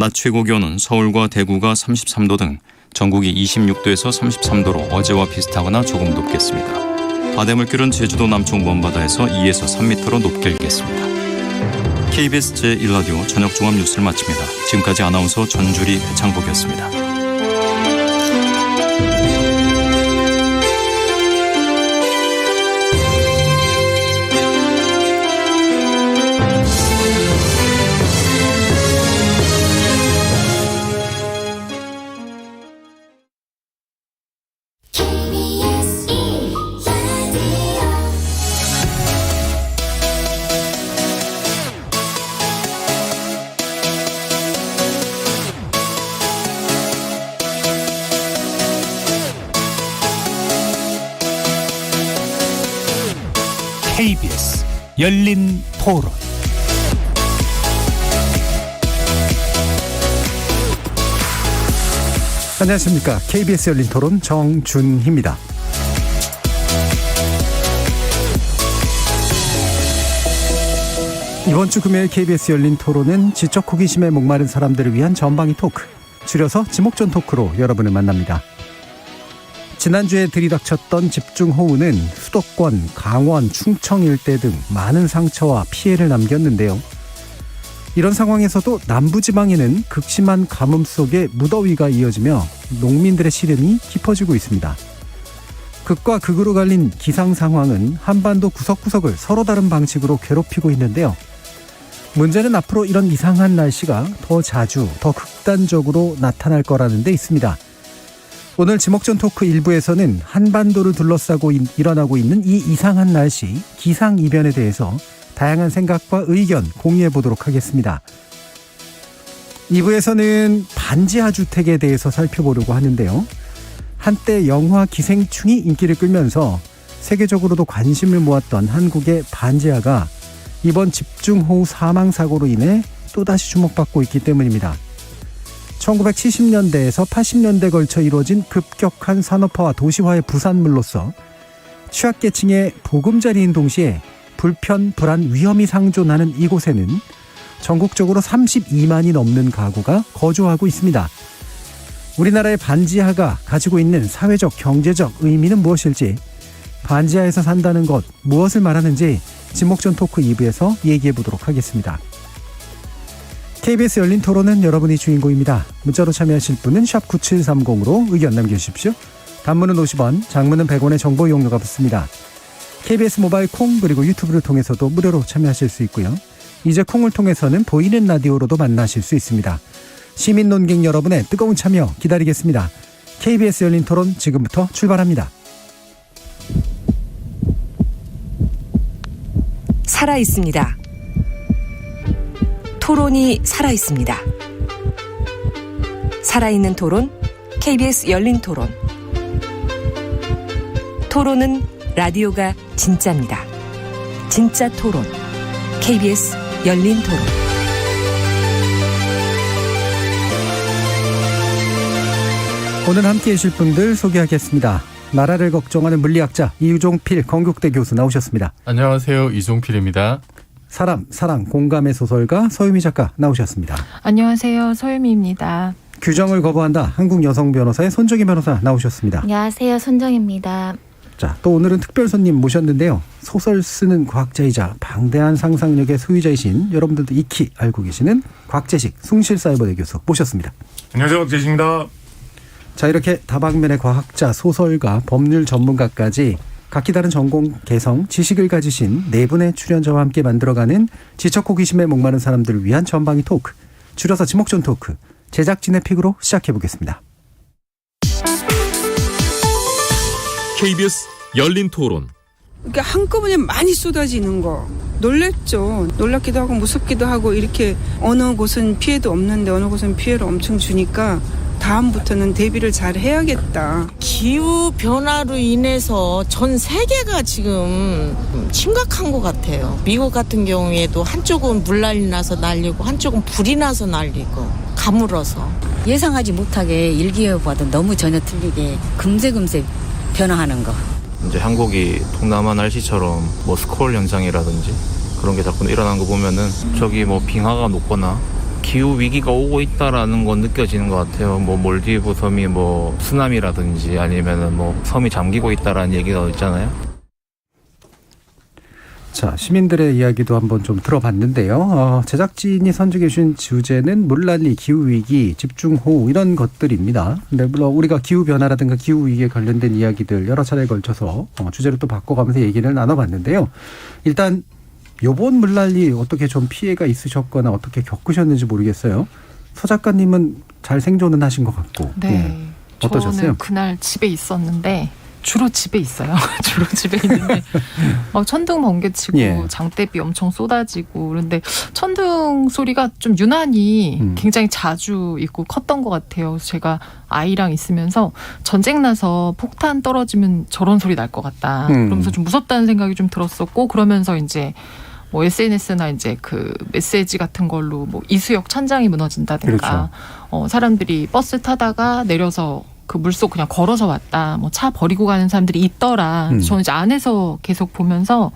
낮 최고 기온은 서울과 대구가 33도 등 전국이 26도에서 33도로 어제와 비슷하거나 조금 높겠습니다. 바닷물결은 제주도 남쪽 먼바다에서 2에서 3m로 높게 일겠습니다. KBS 제1라디오 저녁 종합 뉴스를 마칩니다. 지금까지 아나운서 전주리 배창복이었습니다. KBS 열린 토론. 안녕하십니까. KBS 열린 토론 정준희입니다. 이번 주 금요일 KBS 열린 토론은 지적 호기심에 목마른 사람들을 위한 전방위 토크, 줄여서 지목전 토크로 여러분을 만납니다. 지난주에 들이닥쳤던 집중호우는 수도권, 강원, 충청 일대 등 많은 상처와 피해를 남겼는데요. 이런 상황에서도 남부지방에는 극심한 가뭄 속에 무더위가 이어지며 농민들의 시름이 깊어지고 있습니다. 극과 극으로 갈린 기상 상황은 한반도 구석구석을 서로 다른 방식으로 괴롭히고 있는데요. 문제는 앞으로 이런 이상한 날씨가 더 자주, 더 극단적으로 나타날 거라는 데 있습니다. 오늘 지목전 토크 1부에서는 한반도를 둘러싸고 일어나고 있는 이 이상한 날씨, 기상이변에 대해서 다양한 생각과 의견 공유해 보도록 하겠습니다. 2부에서는 반지하 주택에 대해서 살펴보려고 하는데요. 한때 영화 기생충이 인기를 끌면서 세계적으로도 관심을 모았던 한국의 반지하가 이번 집중호우 사망사고로 인해 또다시 주목받고 있기 때문입니다. 1970년대에서 80년대에 걸쳐 이루어진 급격한 산업화와 도시화의 부산물로서 취약계층의 보금자리인 동시에 불편, 불안, 위험이 상존하는 이곳에는 전국적으로 32만이 넘는 가구가 거주하고 있습니다. 우리나라의 반지하가 가지고 있는 사회적, 경제적 의미는 무엇일지, 반지하에서 산다는 것 무엇을 말하는지 지목전 토크 2부에서 얘기해 보도록 하겠습니다. KBS 열린 토론은 여러분이 주인공입니다. 문자로 참여하실 분은 샵 9730으로 의견 남겨주십시오. 단문은 50원, 장문은 100원의 정보 이용료가 붙습니다. KBS 모바일 콩 그리고 유튜브를 통해서도 무료로 참여하실 수 있고요. 이제 콩을 통해서는 보이는 라디오로도 만나실 수 있습니다. 시민 논객 여러분의 뜨거운 참여 기다리겠습니다. KBS 열린 토론 지금부터 출발합니다. 살아있습니다. 토론이 살아있습니다. 살아있는 토론, KBS 열린 토론. 토론은 라디오가 진짜입니다. 진짜 토론, KBS 열린 토론. 오늘 함께해 주실 분들 소개하겠습니다. 나라를 걱정하는 물리학자 이종필 건국대 교수 나오셨습니다. 안녕하세요. 이종필입니다. 사람, 사랑, 공감의 소설가 서유미 작가 나오셨습니다. 안녕하세요. 서유미입니다. 규정을 거부한다. 한국 여성 변호사의 손정희 변호사 나오셨습니다. 안녕하세요. 손정희입니다. 자, 또 오늘은 특별 손님 모셨는데요. 소설 쓰는 과학자이자 방대한 상상력의 소유자이신 여러분들도 익히 알고 계시는 곽재식 숭실사이버대 교수 모셨습니다. 안녕하세요. 곽재식입니다. 자, 이렇게 다방면의 과학자, 소설가, 법률 전문가까지 각기 다른 전공, 개성, 지식을 가지신 네 분의 출연자와 함께 만들어가는 지적 호기심에 목마른 사람들을 위한 전방위 토크, 줄여서 지목전 토크, 제작진의 픽으로 시작해보겠습니다. KBS 열린 토론. 그러니까 한꺼번에 많이 쏟아지는 거 놀랬죠. 놀랍기도 하고 무섭기도 하고, 이렇게 어느 곳은 피해도 없는데 어느 곳은 피해를 엄청 주니까 다음부터는 대비를 잘 해야겠다. 기후 변화로 인해서 전 세계가 지금 심각한 것 같아요. 미국 같은 경우에도 한쪽은 물난리 나서 날리고 한쪽은 불이 나서 날리고 가물어서. 예상하지 못하게 일기예보와도 너무 전혀 틀리게 금세금세 변화하는 거. 이제 한국이 동남아 날씨처럼 뭐 스콜 현상이라든지 그런 게 자꾸 일어나는 거 보면은 저기 뭐 빙하가 녹거나 기후 위기가 오고 있다라는 건 느껴지는 것 같아요. 뭐 몰디브 섬이 뭐 쓰나미라든지 아니면은 뭐 섬이 잠기고 있다라는 얘기가 있잖아요. 자, 시민들의 이야기도 한번 좀 들어봤는데요. 제작진이 선정해 주신 주제는 물난리, 기후위기, 집중호우 이런 것들입니다. 근데 물론 우리가 기후변화라든가 기후위기에 관련된 이야기들 여러 차례에 걸쳐서 주제를 또 바꿔가면서 얘기를 나눠봤는데요. 일단 요번 물난리 어떻게 좀 피해가 있으셨거나 어떻게 겪으셨는지 모르겠어요. 서 작가님은 잘 생존은 하신 것 같고. 네. 어떠셨어요? 저는 그날 집에 있었는데 주로 집에 있어요. 주로 집에 있는데 막 천둥 번개치고 예. 장대비 엄청 쏟아지고 그런데 천둥 소리가 좀 유난히 굉장히 자주 있고 컸던 것 같아요. 제가 아이랑 있으면서 전쟁 나서 폭탄 떨어지면 저런 소리 날 것 같다. 그러면서 좀 무섭다는 생각이 좀 들었었고 그러면서 이제 뭐 SNS나 이제 그 메시지 같은 걸로 뭐 이수역 천장이 무너진다든가 사람들이 버스 타다가 내려서 그 물속 그냥 걸어서 왔다. 뭐 차 버리고 가는 사람들이 있더라. 저는 이제 안에서 계속 보면서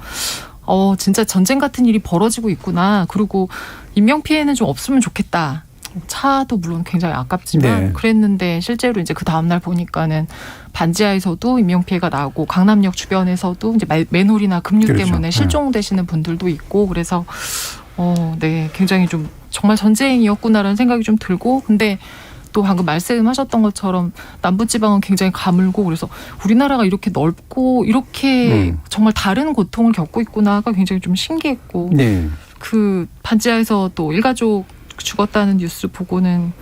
진짜 전쟁 같은 일이 벌어지고 있구나. 그리고 인명 피해는 좀 없으면 좋겠다. 차도 물론 굉장히 아깝지만 네. 그랬는데 실제로 이제 그 다음 날 보니까는 반지하에서도 인명 피해가 나고 강남역 주변에서도 이제 맨홀이나 급류 그렇죠. 때문에 실종되시는 분들도 있고 그래서 네, 굉장히 좀 정말 전쟁이었구나라는 생각이 좀 들고 근데 또 방금 말씀하셨던 것처럼 남부지방은 굉장히 가물고 그래서 우리나라가 이렇게 넓고 이렇게 정말 다른 고통을 겪고 있구나가 굉장히 좀 신기했고 네. 그 반지하에서 또 일가족 죽었다는 뉴스 보고는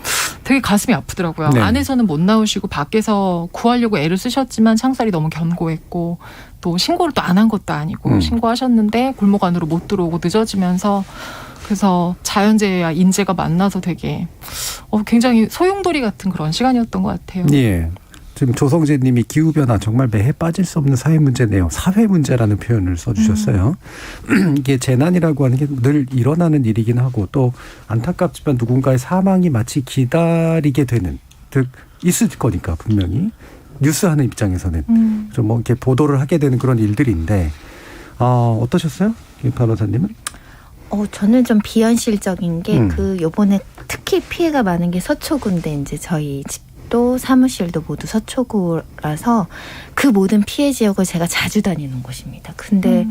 되게 가슴이 아프더라고요. 네. 안에서는 못 나오시고 밖에서 구하려고 애를 쓰셨지만 창살이 너무 견고했고 또 신고를 또 안 한 것도 아니고 신고하셨는데 골목 안으로 못 들어오고 늦어지면서 그래서 자연재해와 인재가 만나서 되게 굉장히 소용돌이 같은 그런 시간이었던 것 같아요. 예. 지금 조성재 님이 기후변화 정말 매해 빠질 수 없는 사회 문제네요. 사회 문제라는 표현을 써주셨어요. 이게 재난이라고 하는 게 늘 일어나는 일이긴 하고 또 안타깝지만 누군가의 사망이 마치 기다리게 되는 즉 있을 거니까 분명히 뉴스 하는 입장에서는 좀 뭐 이렇게 보도를 하게 되는 그런 일들인데 어떠셨어요? 김 변호사님은? 저는 좀 비현실적인 게 요번에 특히 피해가 많은 게 서초구인데 이제 저희 집도 사무실도 모두 서초구라서 그 모든 피해 지역을 제가 자주 다니는 곳입니다. 근데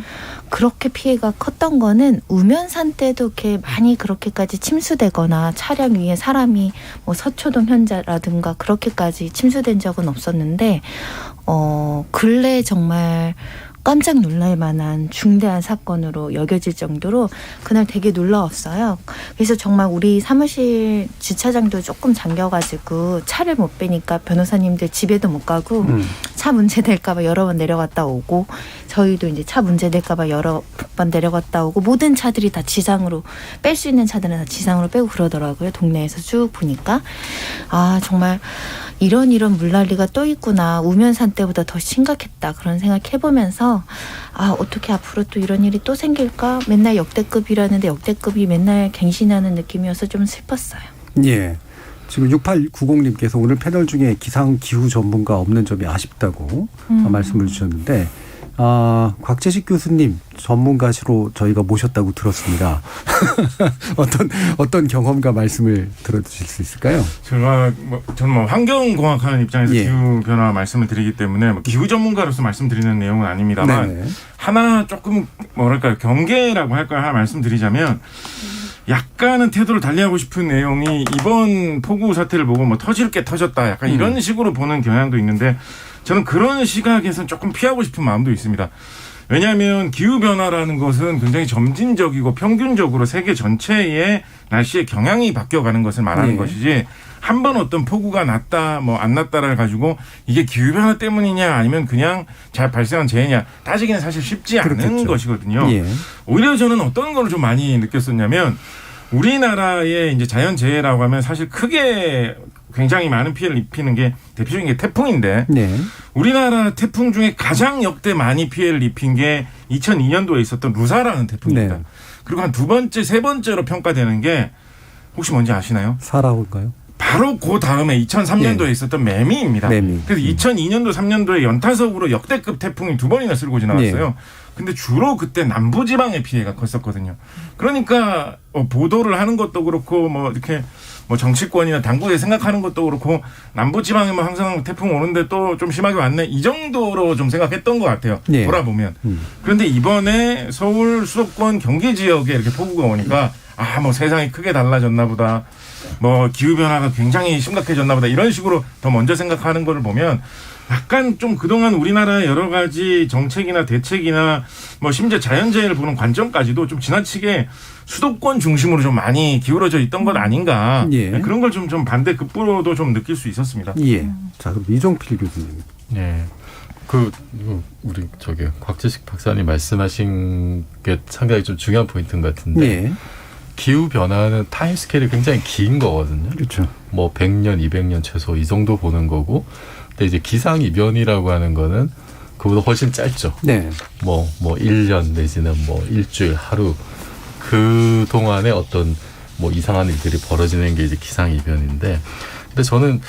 그렇게 피해가 컸던 거는 우면산 때도 이렇게 많이 그렇게까지 침수되거나 차량 위에 사람이 뭐 서초동 현자라든가 그렇게까지 침수된 적은 없었는데 근래 정말 깜짝 놀랄 만한 중대한 사건으로 여겨질 정도로 그날 되게 놀라웠어요. 그래서 정말 우리 사무실 주차장도 조금 잠겨가지고 차를 못 빼니까 변호사님들 집에도 못 가고 차 문제 될까 봐 여러 번 내려갔다 오고 저희도 이제 차 문제 될까 봐 여러 번 내려갔다 오고 모든 차들이 다 지상으로 뺄 수 있는 차들은 다 지상으로 빼고 그러더라고요. 동네에서 쭉 보니까 정말 이런 물난리가 또 있구나. 우면산 때보다 더 심각했다. 그런 생각 해보면서 어떻게 앞으로 또 이런 일이 또 생길까? 맨날 역대급이라는데 역대급이 맨날 갱신하는 느낌이어서 좀 슬펐어요. 예. 지금 6890님께서 오늘 패널 중에 기상 기후 전문가 없는 점이 아쉽다고 말씀을 주셨는데 곽재식 교수님 전문가시로 저희가 모셨다고 들었습니다. 어떤 경험과 말씀을 들어주실 수 있을까요? 저는 환경공학하는 입장에서 예. 기후변화 말씀을 드리기 때문에 기후 전문가로서 말씀드리는 내용은 아닙니다만 네네. 하나 조금 경계라고 할까요? 하나 말씀드리자면 약간은 태도를 달리하고 싶은 내용이 이번 폭우 사태를 보고 터질 게 터졌다. 약간 이런 식으로 보는 경향도 있는데 저는 그런 시각에서는 조금 피하고 싶은 마음도 있습니다. 왜냐하면 기후변화라는 것은 굉장히 점진적이고 평균적으로 세계 전체의 날씨의 경향이 바뀌어가는 것을 말하는 것이지 한 번 어떤 폭우가 났다 안 났다를 가지고 이게 기후변화 때문이냐 아니면 그냥 잘 발생한 재해냐 따지기는 사실 쉽지 않은 그렇겠죠. 것이거든요. 예. 오히려 저는 어떤 걸 좀 많이 느꼈었냐면 우리나라의 이제 자연재해라고 하면 사실 크게 굉장히 많은 피해를 입히는 게 대표적인 게 태풍인데 네. 우리나라 태풍 중에 가장 역대 많이 피해를 입힌 게 2002년도에 있었던 루사라는 태풍입니다. 네. 그리고 한 두 번째, 세 번째로 평가되는 게 혹시 뭔지 아시나요? 사라호인가요? 바로 그 다음에 2003년도에 있었던 매미입니다. 그래서 2002년도 3년도에 연타석으로 역대급 태풍이 2번이나 쓸고 지나갔어요. 근데 주로 그때 남부지방의 피해가 컸었거든요. 그러니까 보도를 하는 것도 그렇고 뭐 이렇게 뭐 정치권이나 당국에 생각하는 것도 그렇고 남부지방에만 항상 태풍 오는데 또 좀 심하게 왔네 이 정도로 좀 생각했던 것 같아요. 돌아보면. 그런데 이번에 서울 수도권 경기 지역에 이렇게 폭우가 오니까 뭐 세상이 크게 달라졌나 보다. 뭐 기후변화가 굉장히 심각해졌나 보다. 이런 식으로 더 먼저 생각하는 걸 보면 약간 좀 그동안 우리나라의 여러 가지 정책이나 대책이나 뭐 심지어 자연재해를 보는 관점까지도 좀 지나치게 수도권 중심으로 좀 많이 기울어져 있던 것 아닌가. 그런 걸 좀 반대 급부로도 좀 느낄 수 있었습니다. 자, 그럼 이종필 교수님. 네. 우리 곽재식 박사님 말씀하신 게 상당히 좀 중요한 포인트인 것 같은데. 기후 변화는 타임 스케일이 굉장히 긴 거거든요. 그렇죠. 뭐 100년, 200년 최소 이 정도 보는 거고. 근데 이제 기상 이변이라고 하는 거는 그보다 훨씬 짧죠. 뭐 1년 내지는 뭐 일주일, 하루 그 동안에 어떤 뭐 이상한 일들이 벌어지는 게 이제 기상 이변인데. 근데 저는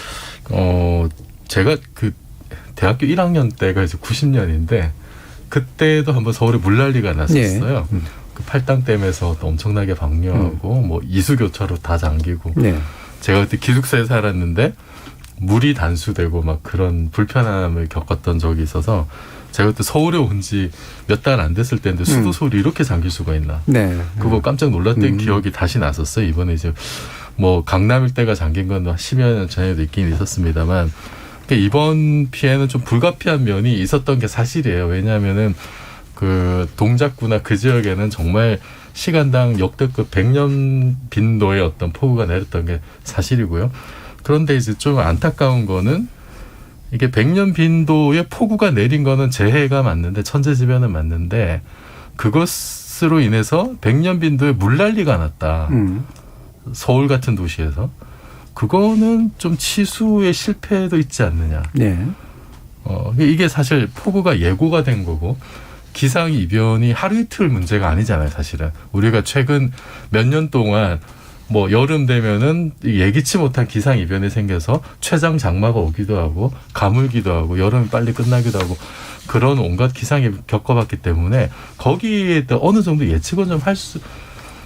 제가 그 대학교 1학년 때가 이제 90년인데 그때도 한번 서울에 물난리가 났었어요. 그 팔당댐에서 엄청나게 방류하고 뭐 이수교차로 다 잠기고 제가 그때 기숙사에 살았는데 물이 단수되고 막 그런 불편함을 겪었던 적이 있어서 제가 그때 서울에 온 지 몇 달 안 됐을 때인데 수도서울이 이렇게 잠길 수가 있나 그거 깜짝 놀랐던 기억이 다시 났었어요. 이번에 이제 뭐 강남 일대가 잠긴 건 10여 년 전에도 있긴 있었습니다만 이번 피해는 좀 불가피한 면이 있었던 게 사실이에요. 왜냐하면은 그 동작구나 그 지역에는 정말 시간당 역대급 100년 빈도의 어떤 폭우가 내렸던 게 사실이고요. 그런데 이제 좀 안타까운 거는 이게 100년 빈도의 폭우가 내린 거는 재해가 맞는데 천재지변은 맞는데 그것으로 인해서 100년 빈도의 물난리가 났다. 서울 같은 도시에서. 그거는 좀 치수의 실패도 있지 않느냐. 이게 사실 폭우가 예고가 된 거고 기상 이변이 하루 이틀 문제가 아니잖아요, 사실은. 우리가 최근 몇 년 동안 뭐 여름 되면은 예기치 못한 기상 이변이 생겨서 최장 장마가 오기도 하고 가물기도 하고 여름이 빨리 끝나기도 하고 그런 온갖 기상이 겪어봤기 때문에 거기에 어느 정도 예측은 좀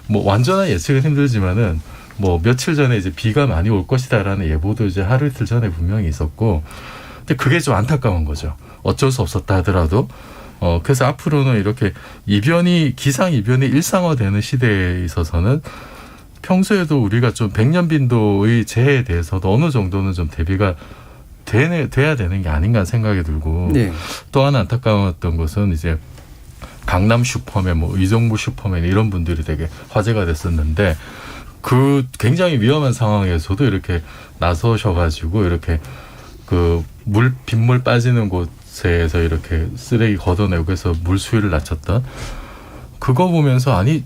뭐 완전한 예측은 힘들지만은 뭐 며칠 전에 이제 비가 많이 올 것이다라는 예보도 이제 하루 이틀 전에 분명히 있었고 근데 그게 좀 안타까운 거죠. 어쩔 수 없었다 하더라도 그래서 앞으로는 이렇게 기상 이변이 일상화되는 시대에 있어서는 평소에도 우리가 좀 100년 빈도의 재해에 대해서도 어느 정도는 좀 대비가 돼야 되는 게 아닌가 생각이 들고 또 하나 안타까웠던 것은 이제 강남 슈퍼맨, 뭐 의정부 슈퍼맨 이런 분들이 되게 화제가 됐었는데 그 굉장히 위험한 상황에서도 이렇게 나서셔가지고 이렇게 그 빗물 빠지는 곳에서 이렇게 쓰레기 걷어내고 해서 물 수위를 낮췄던 그거 보면서 아니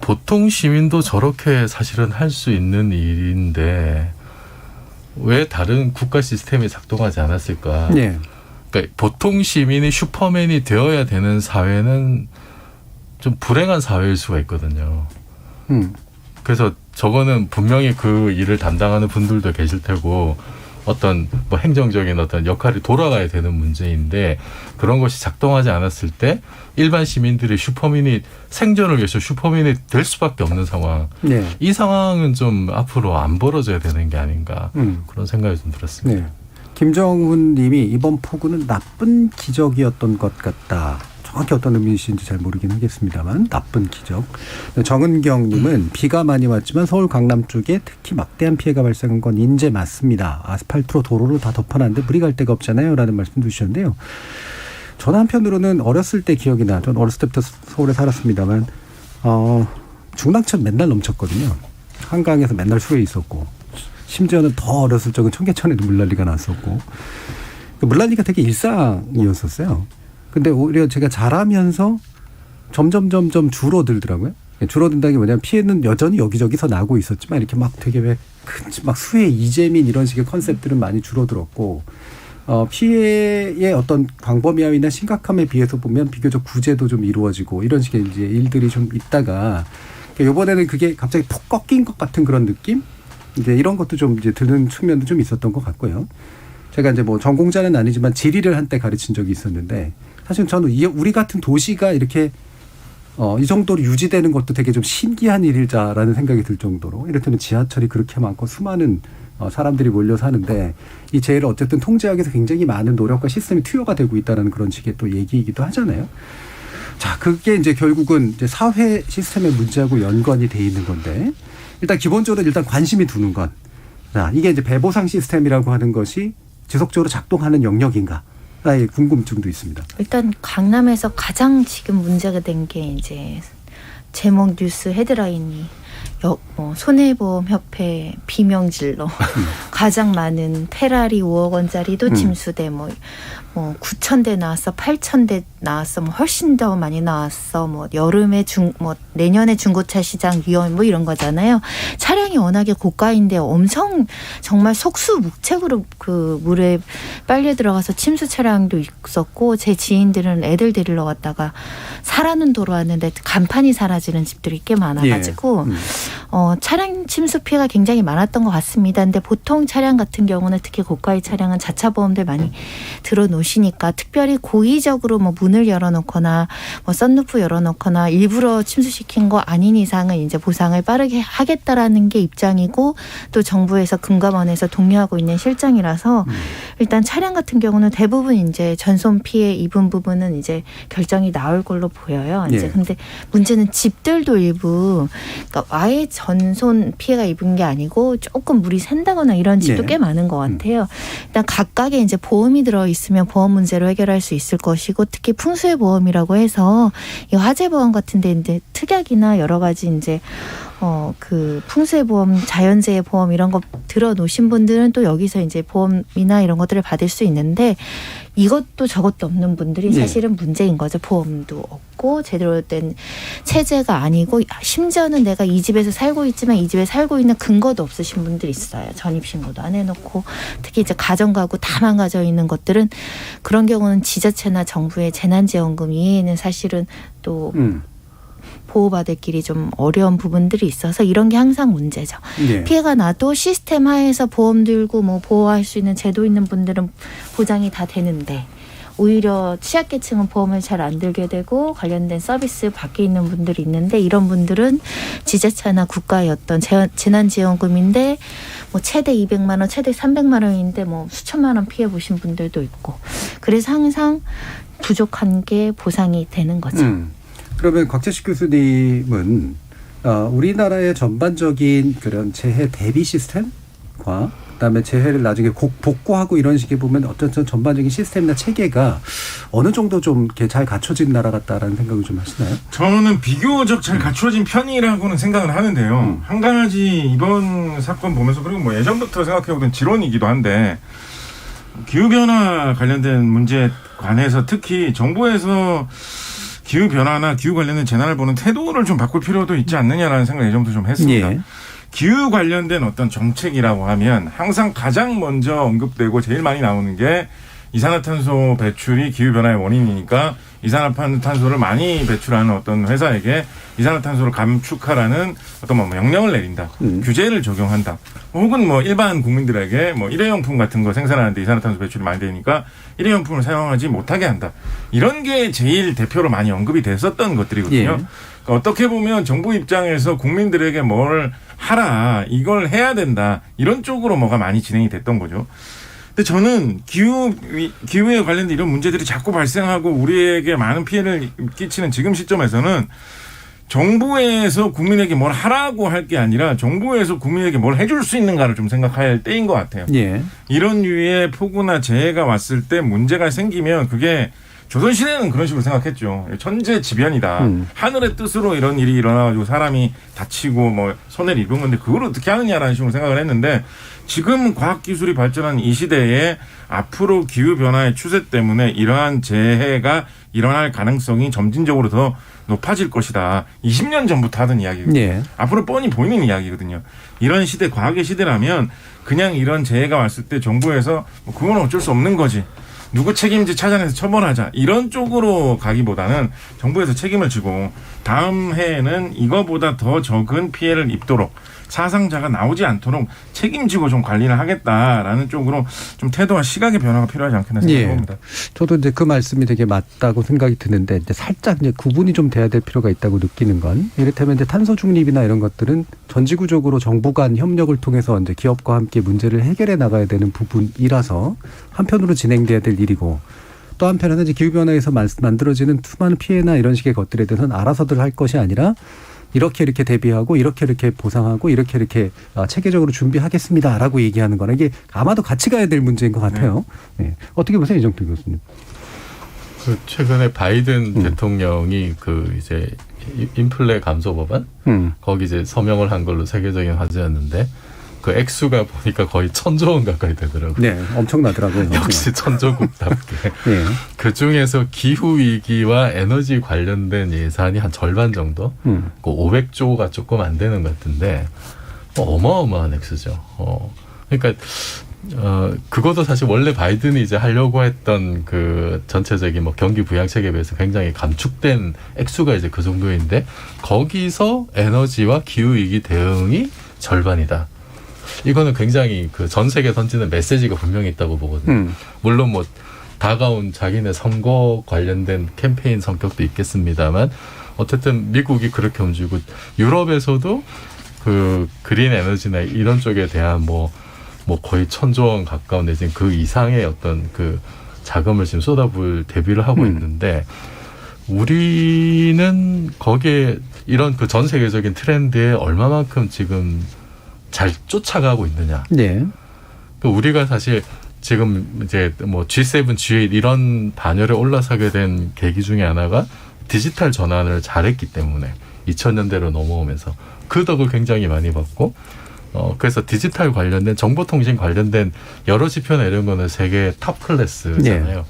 보통 시민도 저렇게 사실은 할 수 있는 일인데 왜 다른 국가 시스템이 작동하지 않았을까? 그러니까 보통 시민이 슈퍼맨이 되어야 되는 사회는 좀 불행한 사회일 수가 있거든요. 그래서 저거는 분명히 그 일을 담당하는 분들도 계실 테고 어떤 뭐 행정적인 어떤 역할이 돌아가야 되는 문제인데 그런 것이 작동하지 않았을 때 일반 시민들이 생존을 위해서 슈퍼맨이 될 수밖에 없는 상황. 이 상황은 좀 앞으로 안 벌어져야 되는 게 아닌가 그런 생각이 좀 들었습니다. 김정훈 님이 이번 폭우는 나쁜 기적이었던 것 같다. 정확히 어떤 의미이신지 잘 모르긴 하겠습니다만 나쁜 기적. 정은경 님은 비가 많이 왔지만 서울 강남 쪽에 특히 막대한 피해가 발생한 건 인제 맞습니다. 아스팔트로 도로를 다 덮어놨는데 물이 갈 데가 없잖아요. 라는 말씀도 주셨는데요. 전 한편으로는 어렸을 때 기억이 나. 전 어렸을 때부터 서울에 살았습니다만 중랑천 맨날 넘쳤거든요. 한강에서 맨날 수에 있었고 심지어는 더 어렸을 적은 청계천에도 물난리가 났었고 물난리가 되게 일상이었었어요. 근데 오히려 제가 자라면서 점점 줄어들더라고요. 줄어든다는 게 뭐냐면 피해는 여전히 여기저기서 나고 있었지만 이렇게 막 되게 막 수해 이재민 이런 식의 컨셉들은 많이 줄어들었고 피해의 어떤 광범위함이나 심각함에 비해서 보면 비교적 구제도 좀 이루어지고 이런 식의 이제 일들이 좀 있다가 이번에는 그게 갑자기 푹 꺾인 것 같은 그런 느낌? 이제 이런 것도 좀 이제 드는 측면도 좀 있었던 것 같고요. 제가 이제 뭐 전공자는 아니지만 지리를 한때 가르친 적이 있었는데 사실 저는 우리 같은 도시가 이렇게 이 정도로 유지되는 것도 되게 좀 신기한 일이자라는 생각이 들 정도로 이를테면 지하철이 그렇게 많고 수많은 사람들이 몰려 사는데 이 재해를 어쨌든 통제하기 위해서 굉장히 많은 노력과 시스템이 투여가 되고 있다는 그런 식의 또 얘기이기도 하잖아요. 자, 그게 이제 결국은 이제 사회 시스템의 문제하고 연관이 돼 있는 건데 일단 기본적으로 일단 관심이 두는 건 자, 이게 이제 배보상 시스템이라고 하는 것이 지속적으로 작동하는 영역인가? 나의 궁금증도 있습니다. 일단 강남에서 가장 지금 문제가 된 게 이제 제목 뉴스 헤드라인이 손해보험협회 비명질러 가장 많은 페라리 5억 원짜리도 침수돼 뭐 9,000대 나왔어, 8,000대 나왔어, 뭐 훨씬 더 많이 나왔어, 뭐 여름에 내년에 중고차 시장 위험 뭐 이런 거잖아요. 차량이 워낙에 고가인데 엄청 정말 속수무책으로 그 물에 빨려 들어가서 침수 차량도 있었고 제 지인들은 애들 데리러 갔다가 사라는 도로 왔는데 간판이 사라지는 집들이 꽤 많아가지고 차량 침수 피해가 굉장히 많았던 것 같습니다. 근데 보통 차량 같은 경우는 특히 고가의 차량은 자차 보험들 많이 들어놓으시니까 특별히 고의적으로 뭐 문을 열어놓거나 뭐 썬루프 열어놓거나 일부러 침수시킨 거 아닌 이상은 이제 보상을 빠르게 하겠다라는 게 입장이고 또 정부에서 금감원에서 독려하고 있는 실정이라서 일단 차량 같은 경우는 대부분 이제 전손 피해 입은 부분은 이제 결정이 나올 걸로 보여요. 이제 근데 문제는 집들도 일부 그러니까 아예 전손 피해가 입은 게 아니고 조금 물이 샌다거나 이런 집도 꽤 많은 것 같아요. 일단 각각의 이제 보험이 들어 있으면 보험 문제로 해결할 수 있을 것이고 특히 풍수해 보험이라고 해서 이 화재 보험 같은데 이제 특약이나 여러 가지 이제 그 풍수해 보험, 자연재해 보험 이런 거 들어놓으신 분들은 또 여기서 이제 보험이나 이런 것들을 받을 수 있는데 이것도 저것도 없는 분들이 사실은 문제인 거죠. 보험도 없고 제대로 된 체제가 아니고 심지어는 내가 이 집에서 살고 있지만 이 집에 살고 있는 근거도 없으신 분들이 있어요. 전입신고도 안 해놓고 특히 이제 가정가구 다 망가져 있는 것들은 그런 경우는 지자체나 정부의 재난지원금 이외에는 사실은 또 보호받을 길이 좀 어려운 부분들이 있어서 이런 게 항상 문제죠. 피해가 나도 시스템 하에서 보험 들고 뭐 보호할 수 있는 제도 있는 분들은 보장이 다 되는데 오히려 취약계층은 보험을 잘 안 들게 되고 관련된 서비스 밖에 있는 분들이 있는데 이런 분들은 지자체나 국가의 어떤 재난지원금인데 뭐 최대 200만 원, 최대 300만 원인데 뭐 수천만 원 피해 보신 분들도 있고 그래서 항상 부족한 게 보상이 되는 거죠. 그러면 곽재식 교수님은 우리나라의 전반적인 그런 재해 대비 시스템과 그다음에 재해를 나중에 복구하고 이런 식의 보면 어떤 전반적인 시스템이나 체계가 어느 정도 좀 이렇게 잘 갖춰진 나라 같다라는 생각을 좀 하시나요? 저는 비교적 잘 갖춰진 편이라고는 생각을 하는데요. 한 가지 이번 사건 보면서 그리고 뭐 예전부터 생각해오던 지론이기도 한데 기후변화 관련된 문제에 관해서 특히 정부에서 기후변화나 기후 관련된 재난을 보는 태도를 좀 바꿀 필요도 있지 않느냐라는 생각을 예전부터 좀 했습니다. 기후 관련된 어떤 정책이라고 하면 항상 가장 먼저 언급되고 제일 많이 나오는 게 이산화탄소 배출이 기후변화의 원인이니까 이산화탄소를 많이 배출하는 어떤 회사에게 이산화탄소를 감축하라는 어떤 뭐 명령을 내린다. 규제를 적용한다. 혹은 뭐 일반 국민들에게 뭐 일회용품 같은 거 생산하는데 이산화탄소 배출이 많이 되니까 일회용품을 사용하지 못하게 한다. 이런 게 제일 대표로 많이 언급이 됐었던 것들이거든요. 그러니까 어떻게 보면 정부 입장에서 국민들에게 뭘 하라, 이걸 해야 된다. 이런 쪽으로 뭐가 많이 진행이 됐던 거죠. 근데 저는 기후에 관련된 이런 문제들이 자꾸 발생하고 우리에게 많은 피해를 끼치는 지금 시점에서는 정부에서 국민에게 뭘 하라고 할 게 아니라 정부에서 국민에게 뭘 해줄 수 있는가를 좀 생각해야 할 때인 것 같아요. 이런 류의 폭우나 재해가 왔을 때 문제가 생기면 그게 조선시대는 그런 식으로 생각했죠. 천재지변이다. 하늘의 뜻으로 이런 일이 일어나가지고 사람이 다치고 뭐 손해를 입은 건데 그걸 어떻게 하느냐라는 식으로 생각을 했는데 지금 과학기술이 발전한 이 시대에 앞으로 기후변화의 추세 때문에 이러한 재해가 일어날 가능성이 점진적으로 더 높아질 것이다. 20년 전부터 하던 이야기거든요. 앞으로 뻔히 보이는 이야기거든요. 이런 시대, 과학의 시대라면 그냥 이런 재해가 왔을 때 정부에서 뭐 그건 어쩔 수 없는 거지. 누구 책임인지 찾아내서 처벌하자. 이런 쪽으로 가기보다는 정부에서 책임을 지고 다음 해에는 이거보다 더 적은 피해를 입도록 사상자가 나오지 않도록 책임지고 좀 관리를 하겠다라는 쪽으로 좀 태도와 시각의 변화가 필요하지 않겠나 생각합니다. 저도 이제 그 말씀이 되게 맞다고 생각이 드는데 이제 살짝 이제 구분이 좀 돼야 될 필요가 있다고 느끼는 건 이를테면 이제 탄소 중립이나 이런 것들은 전지구적으로 정부 간 협력을 통해서 이제 기업과 함께 문제를 해결해 나가야 되는 부분이라서 한편으로 진행돼야 될 일이고 또 한편에는 이제 기후변화에서 만들어지는 수많은 피해나 이런 식의 것들에 대해서는 알아서들 할 것이 아니라 이렇게 대비하고 이렇게 보상하고 이렇게 체계적으로 준비하겠습니다라고 얘기하는 거는 이게 아마도 같이 가야 될 문제인 것 같아요. 네. 어떻게 보세요, 이정택 교수님? 그 최근에 바이든 대통령이 그 이제 인플레 감소 법안 거기 이제 서명을 한 걸로 세계적인 화제였는데 그 액수가 보니까 거의 1,000조 원 가까이 되더라고요. 네, 엄청나더라고요. 역시 천조국답게. 네. 그 중에서 기후 위기와 에너지 관련된 예산이 한 절반 정도, 그 500조가 조금 안 되는 것 같은데 어마어마한 액수죠. 그러니까 그것도 사실 원래 바이든이 이제 하려고 했던 그 전체적인 뭐 경기 부양책에 비해서 굉장히 감축된 액수가 이제 그 정도인데 거기서 에너지와 기후 위기 대응이 절반이다. 이거는 굉장히 그 전 세계에 던지는 메시지가 분명히 있다고 보거든요. 물론 뭐 다가온 자기네 선거 관련된 캠페인 성격도 있겠습니다만 어쨌든 미국이 그렇게 움직이고 유럽에서도 그 그린 에너지나 이런 쪽에 대한 뭐 거의 1,000조 원 가까운 내지는 그 이상의 어떤 그 자금을 지금 쏟아부을 대비를 하고 있는데 우리는 거기에 이런 그 전 세계적인 트렌드에 얼마만큼 지금 잘 쫓아가고 있느냐. 네. 우리가 사실 지금 이제 뭐 G7, G8 이런 반열에 올라서게 된 계기 중에 하나가 디지털 전환을 잘했기 때문에 2000년대로 넘어오면서 그 덕을 굉장히 많이 받고 그래서 디지털 관련된 정보통신 관련된 여러 지표나 이런 거는 세계 탑 클래스잖아요.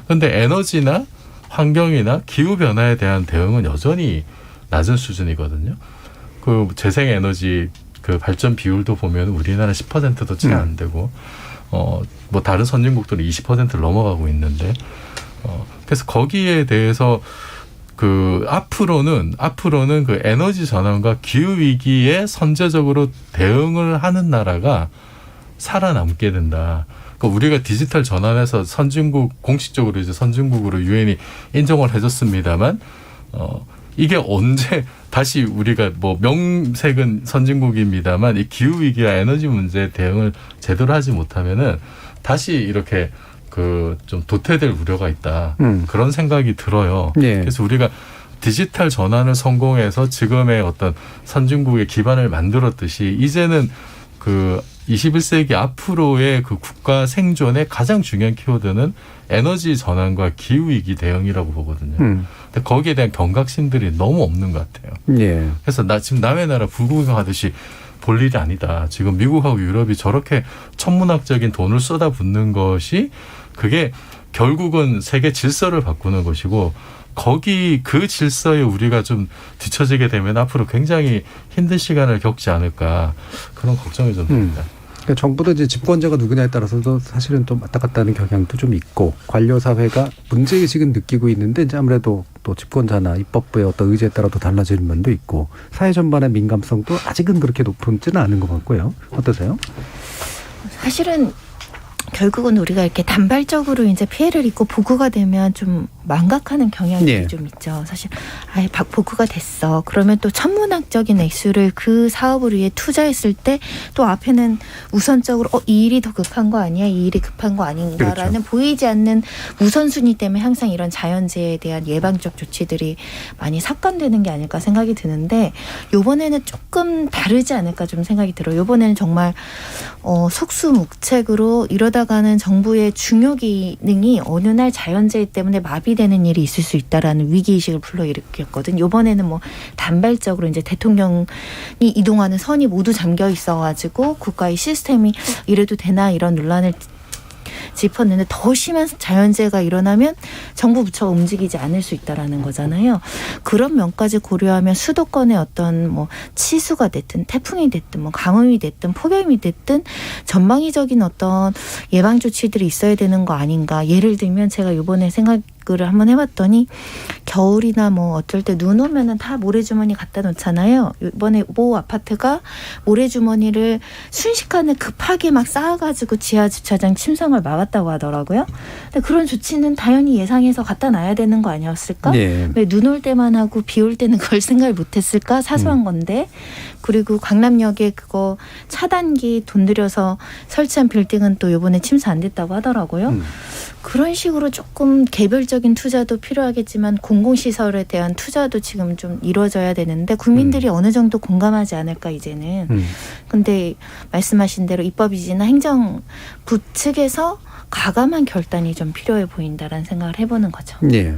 그런데 에너지나 환경이나 기후 변화에 대한 대응은 여전히 낮은 수준이거든요. 그 재생에너지 그 발전 비율도 보면 우리나라 10%도 채 안 되고 뭐 다른 선진국들은 20%를 넘어가고 있는데 그래서 거기에 대해서 그 앞으로는 그 에너지 전환과 기후 위기에 선제적으로 대응을 하는 나라가 살아남게 된다. 그러니까 우리가 디지털 전환해서 선진국 공식적으로 이제 선진국으로 유엔이 인정을 해줬습니다만 이게 언제 다시 우리가 뭐 명색은 선진국입니다만 이 기후 위기와 에너지 문제에 대응을 제대로 하지 못하면은 다시 이렇게 그 좀 도태될 우려가 있다. 그런 생각이 들어요. 네. 그래서 우리가 디지털 전환을 성공해서 지금의 어떤 선진국의 기반을 만들었듯이 이제는 그 21세기 앞으로의 그 국가 생존의 가장 중요한 키워드는 에너지 전환과 기후 위기 대응이라고 보거든요. 근데 거기에 대한 경각심들이 너무 없는 것 같아요. 예. 그래서 지금 남의 나라 불구경하듯이 볼 일이 아니다. 지금 미국하고 유럽이 저렇게 천문학적인 돈을 쏟아붓는 것이 그게 결국은 세계 질서를 바꾸는 것이고 거기 그 질서에 우리가 좀 뒤처지게 되면 앞으로 굉장히 힘든 시간을 겪지 않을까 그런 걱정이 좀 듭니다. 그러니까 정부도 이제 집권자가 누구냐에 따라서도 사실은 좀 왔다 갔다 하는 경향도 좀 있고 관료 사회가 문제의식은 느끼고 있는데 이제 아무래도 또 집권자나 입법부의 어떤 의지에 따라도 달라지는 면도 있고 사회 전반의 민감성도 아직은 그렇게 높지는 않은 것 같고요. 어떠세요? 사실은 결국은 우리가 이렇게 단발적으로 이제 피해를 입고 보고가 되면 좀 망각하는 경향이 좀 있죠. 사실 아예 보고가 됐어. 그러면 또 천문학적인 액수를 그 사업을 위해 투자했을 때 또 앞에는 우선적으로 이 일이 더 급한 거 아니야? 이 일이 급한 거 아닌가라는 그렇죠. 보이지 않는 우선순위 때문에 항상 이런 자연재해에 대한 예방적 조치들이 많이 삭감되는 게 아닐까 생각이 드는데 이번에는 조금 다르지 않을까 좀 생각이 들어요. 이번에는 정말 속수무책으로 이러다가는 정부의 중요 기능이 어느 날 자연재해 때문에 마비되는 일이 있을 수 있다라는 위기의식을 불러일으켰거든. 이번에는 뭐 단발적으로 이제 대통령이 이동하는 선이 모두 잠겨 있어가지고 국가의 시스템이 이래도 되나 이런 논란을 짚었는데 더 심한 자연재해가 일어나면 정부 부처가 움직이지 않을 수 있다라는 거잖아요. 그런 면까지 고려하면 수도권의 어떤 뭐 치수가 됐든 태풍이 됐든 뭐 가뭄이 됐든 폭염이 됐든 전방위적인 어떤 예방 조치들이 있어야 되는 거 아닌가. 예를 들면 제가 이번에 생각한 접근을 한번 해봤더니 겨울이나 뭐 어쩔 때 눈 오면은 다 모래주머니 갖다 놓잖아요. 이번에 모 아파트가 모래주머니를 순식간에 급하게 막 쌓아가지고 지하 주차장 침상을 막았다고 하더라고요. 근데 그런 조치는 당연히 예상해서 갖다 놔야 되는 거 아니었을까? 네. 왜 눈 올 때만 하고 비 올 때는 그걸 생각을 못했을까? 사소한 건데. 그리고 강남역에 그거 차단기 돈 들여서 설치한 빌딩은 또 이번에 침수 안 됐다고 하더라고요. 그런 식으로 조금 개별적인 투자도 필요하겠지만 공공시설에 대한 투자도 지금 좀 이루어져야 되는데 국민들이 어느 정도 공감하지 않을까 이제는. 근데 말씀하신 대로 입법이지나 행정부 측에서 가감한 결단이 좀 필요해 보인다라는 생각을 해보는 거죠. 네.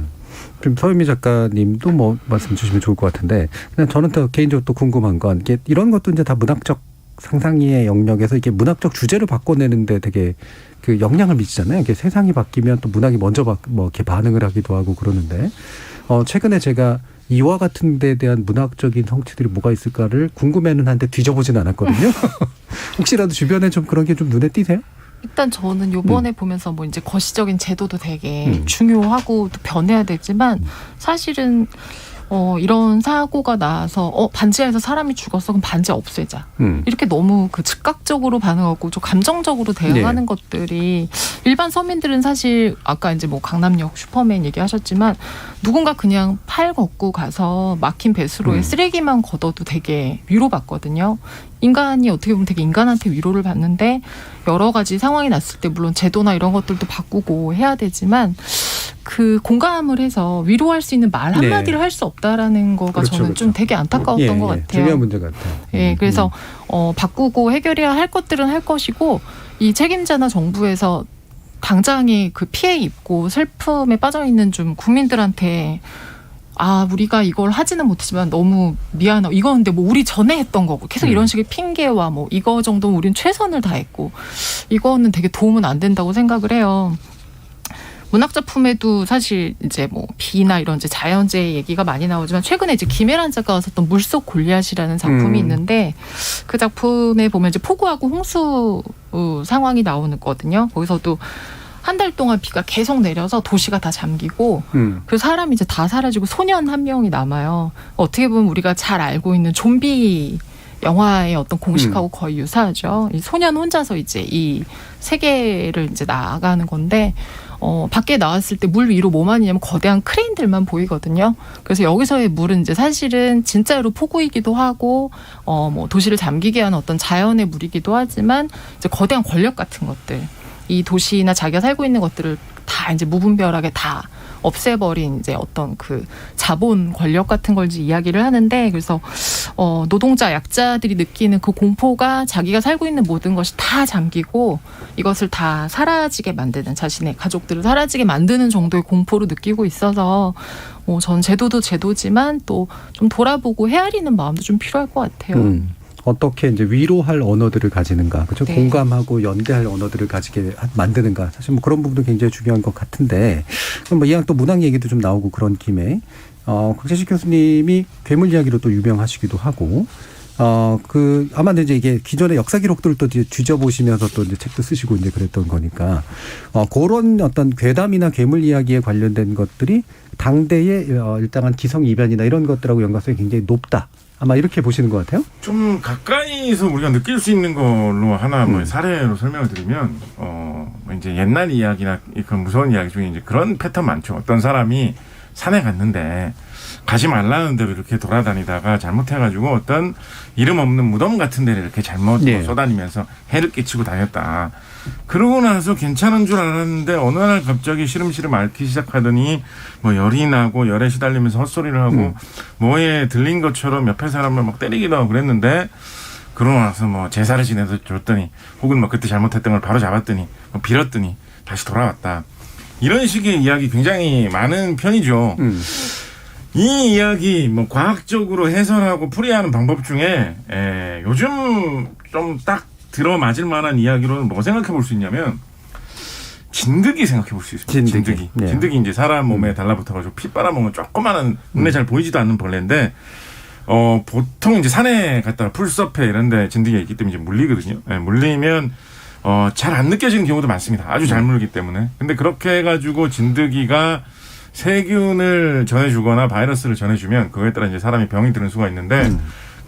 좀 서유미 작가님도 뭐 말씀 주시면 좋을 것 같은데 그냥 저는 더 개인적으로 또 궁금한 건 이게 이런 것도 이제 다 문학적 상상의 영역에서 이게 문학적 주제를 바꿔내는데 되게 그 영향을 미치잖아요. 이게 세상이 바뀌면 또 문학이 먼저 뭐 이렇게 반응을 하기도 하고 그러는데 최근에 제가 이와 같은 데에 대한 문학적인 성취들이 뭐가 있을까를 궁금해는 한데 뒤져보진 않았거든요. 혹시라도 주변에 좀 그런 게 좀 눈에 띄세요? 일단 저는 요번에 보면서 뭐 이제 거시적인 제도도 되게 중요하고 또 변해야 되지만 사실은 이런 사고가 나서 반지하에서 사람이 죽었어 그럼 반지 없애자 이렇게 너무 그 즉각적으로 반응하고 좀 감정적으로 대응하는 것들이 일반 서민들은 사실 아까 이제 뭐 강남역 슈퍼맨 얘기하셨지만 누군가 그냥 팔 걷고 가서 막힌 배수로에 쓰레기만 걷어도 되게 위로받거든요. 인간이 어떻게 보면 되게 인간한테 위로를 받는데 여러 가지 상황이 났을 때 물론 제도나 이런 것들도 바꾸고 해야 되지만 그 공감을 해서 위로할 수 있는 말 한마디를 할 수 없다라는 거가 그렇죠, 저는 그렇죠. 좀 되게 안타까웠던 것 같아요. 중요한 문제 같아요. 그래서 바꾸고 해결해야 할 것들은 할 것이고 이 책임자나 정부에서 당장에 그 피해 입고 슬픔에 빠져 있는 좀 국민들한테 우리가 이걸 하지는 못했지만 너무 미안하고 이건 근데 뭐 우리 전에 했던 거고 계속 이런 식의 핑계와 뭐 이거 정도는 우린 최선을 다했고 이거는 되게 도움은 안 된다고 생각을 해요. 문학 작품에도 사실 이제 뭐 비나 이런 이제 자연재해 얘기가 많이 나오지만 최근에 이제 김혜란 작가가 썼던 물속 골리앗이라는 작품이 있는데 그 작품에 보면 이제 폭우하고 홍수 상황이 나오거든요. 거기서도 한 달 동안 비가 계속 내려서 도시가 다 잠기고 그 사람이 이제 다 사라지고 소년 한 명이 남아요. 어떻게 보면 우리가 잘 알고 있는 좀비 영화의 어떤 공식하고 거의 유사하죠. 이 소년 혼자서 이제 이 세계를 이제 나아가는 건데 밖에 나왔을 때 물 위로 뭐만 있냐면 거대한 크레인들만 보이거든요. 그래서 여기서의 물은 이제 사실은 진짜로 폭우이기도 하고 뭐 도시를 잠기게 하는 어떤 자연의 물이기도 하지만 이제 거대한 권력 같은 것들 이 도시나 자기가 살고 있는 것들을 다 이제 무분별하게 다 없애버린 이제 어떤 그 자본 권력 같은 걸 이제 이야기를 하는데 그래서 노동자 약자들이 느끼는 그 공포가 자기가 살고 있는 모든 것이 다 잠기고 이것을 다 사라지게 만드는 자신의 가족들을 사라지게 만드는 정도의 공포를 느끼고 있어서 전 제도도 제도지만 또 좀 돌아보고 헤아리는 마음도 좀 필요할 것 같아요. 어떻게 이제 위로할 언어들을 가지는가, 그렇죠? 네. 공감하고 연대할 언어들을 가지게 만드는가, 사실 뭐 그런 부분도 굉장히 중요한 것 같은데, 그럼 뭐 이왕 또 문학 얘기도 좀 나오고 그런 김에, 곽재식 교수님이 괴물 이야기로 또 유명하시기도 하고, 아마 이제 이게 기존의 역사 기록들을 또 뒤져보시면서 또 이제 책도 쓰시고 이제 그랬던 거니까, 그런 어떤 괴담이나 괴물 이야기에 관련된 것들이 당대의 일당한 기성 이변이나 이런 것들하고 연관성이 굉장히 높다. 아마 이렇게 보시는 것 같아요? 좀 가까이서 우리가 느낄 수 있는 걸로 하나 뭐 사례로 설명을 드리면, 이제 옛날 이야기나 그런 무서운 이야기 중에 이제 그런 패턴 많죠. 어떤 사람이 산에 갔는데 가지 말라는 대로 이렇게 돌아다니다가 잘못해가지고 어떤 이름 없는 무덤 같은 데를 이렇게 잘못 쏘다니면서 해를 끼치고 다녔다. 그러고 나서 괜찮은 줄 알았는데 어느 날 갑자기 시름시름 앓기 시작하더니 뭐 열이 나고 열에 시달리면서 헛소리를 하고 뭐에 들린 것처럼 옆에 사람을 막 때리기도 하고 그랬는데 그러고 나서 뭐 제사를 지내서 줬더니 혹은 뭐 그때 잘못했던 걸 바로 잡았더니 뭐 빌었더니 다시 돌아왔다. 이런 식의 이야기 굉장히 많은 편이죠. 이 이야기 뭐 과학적으로 해설하고 풀이하는 방법 중에 요즘 좀 딱 들어맞을 만한 이야기로는 뭐 생각해 볼 수 있냐면 진드기 생각해 볼 수 있습니다. 진드기. 네. 진드기 이제 사람 몸에 달라붙어가지고 피 빨아먹는 조그마한 눈에 잘 보이지도 않는 벌레인데 보통 이제 산에 갔다가 풀숲에 이런데 진드기가 있기 때문에 이제 물리거든요. 물리면 잘 안 느껴지는 경우도 많습니다. 아주 잘 물기 때문에. 근데 그렇게 해가지고 진드기가 세균을 전해주거나 바이러스를 전해주면 그거에 따라 이제 사람이 병이 드는 수가 있는데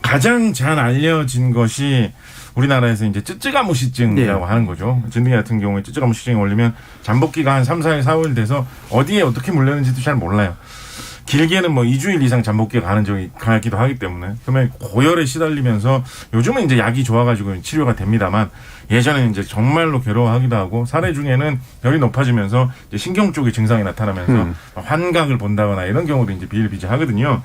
가장 잘 알려진 것이 우리나라에서 이제 쯔쯔가무시증이라고 하는 거죠. 진드기 같은 경우에 쯔쯔가무시증이 걸리면 잠복기가 한 3, 4일, 4일 돼서 어디에 어떻게 물렸는지도 잘 몰라요. 길게는 뭐 2주일 이상 잠복기가 가기도 하기 때문에 그러면 고열에 시달리면서 요즘은 이제 약이 좋아가지고 치료가 됩니다만 예전에는 이제 정말로 괴로워하기도 하고 사례 중에는 열이 높아지면서 이제 신경 쪽의 증상이 나타나면서 환각을 본다거나 이런 경우도 이제 비일비재하거든요.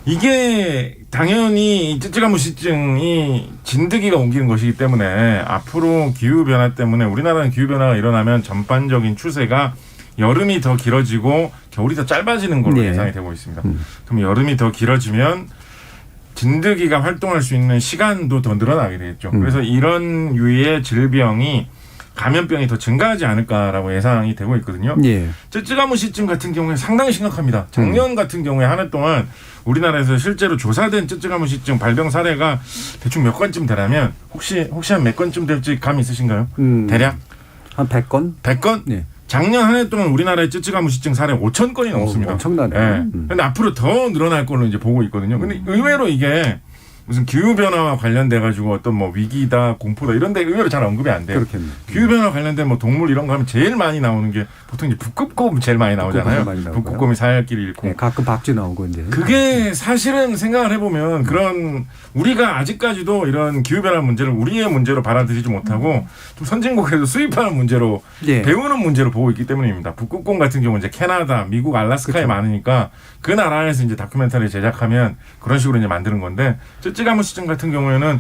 이게 당연히 쯔쯔가무시증이 진드기가 옮기는 것이기 때문에 앞으로 기후변화 때문에 우리나라는 기후변화가 일어나면 전반적인 추세가 여름이 더 길어지고 겨울이 더 짧아지는 걸로 예상이 되고 있습니다. 그럼 여름이 더 길어지면 진드기가 활동할 수 있는 시간도 더 늘어나게 되겠죠. 그래서 이런 유의 질병이 감염병이 더 증가하지 않을까라고 예상이 되고 있거든요. 쯔쯔가무시증 같은 경우에 상당히 심각합니다. 작년 같은 경우에 한 해 동안 우리나라에서 실제로 조사된 쯔쯔가무시증 발병 사례가 대충 몇 건쯤 되라면 혹시 한 몇 건쯤 될지 감 있으신가요? 대략? 한 100건? 100건? 네. 작년 한 해 동안 우리나라의 쯔쯔가무시증 사례 5,000건이 넘습니다. 엄청나네요. 네. 근데 앞으로 더 늘어날 걸로 이제 보고 있거든요. 근데 의외로 이게 무슨 기후변화와 관련돼가지고 어떤 뭐 위기다, 공포다 이런 데 의외로 잘 언급이 안 돼요. 그렇겠네. 기후변화 관련된 뭐 동물 이런 거 하면 제일 많이 나오는 게 보통 이제 북극곰 제일 많이 나오잖아요. 북극곰이 살길을 잃고. 네, 가끔 박쥐 나오고 이제. 그게 사실은 생각을 해보면 그런 우리가 아직까지도 이런 기후변화 문제를 우리의 문제로 받아들이지 못하고 좀 선진국에서 수입하는 문제로 배우는 문제로 보고 있기 때문입니다. 북극곰 같은 경우는 이제 캐나다, 미국, 알래스카에 많으니까 그 나라에서 이제 다큐멘터리 제작하면 그런 식으로 이제 만드는 건데 쯔쯔가무시증 같은 경우에는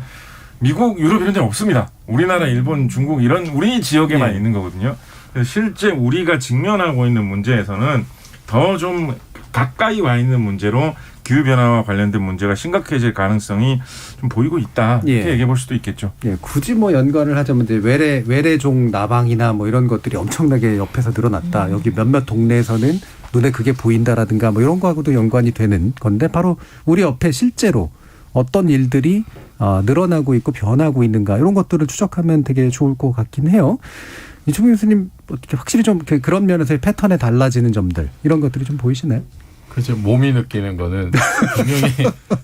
미국, 유럽 이런 데 없습니다. 우리나라, 일본, 중국 이런 우리 지역에만 있는 거거든요. 그래서 실제 우리가 직면하고 있는 문제에서는 더 좀 가까이 와 있는 문제로 기후변화와 관련된 문제가 심각해질 가능성이 좀 보이고 있다. 이렇게 얘기해 볼 수도 있겠죠. 굳이 뭐 연관을 하자면 이제 외래종 나방이나 뭐 이런 것들이 엄청나게 옆에서 늘어났다. 여기 몇몇 동네에서는 눈에 그게 보인다라든가 뭐 이런 거하고도 연관이 되는 건데 바로 우리 옆에 실제로 어떤 일들이 늘어나고 있고 변하고 있는가 이런 것들을 추적하면 되게 좋을 것 같긴 해요. 이충민 교수님 어떻게 확실히 좀 그런 면에서의 패턴에 달라지는 점들 이런 것들이 좀 보이시나요? 그죠. 몸이 느끼는 거는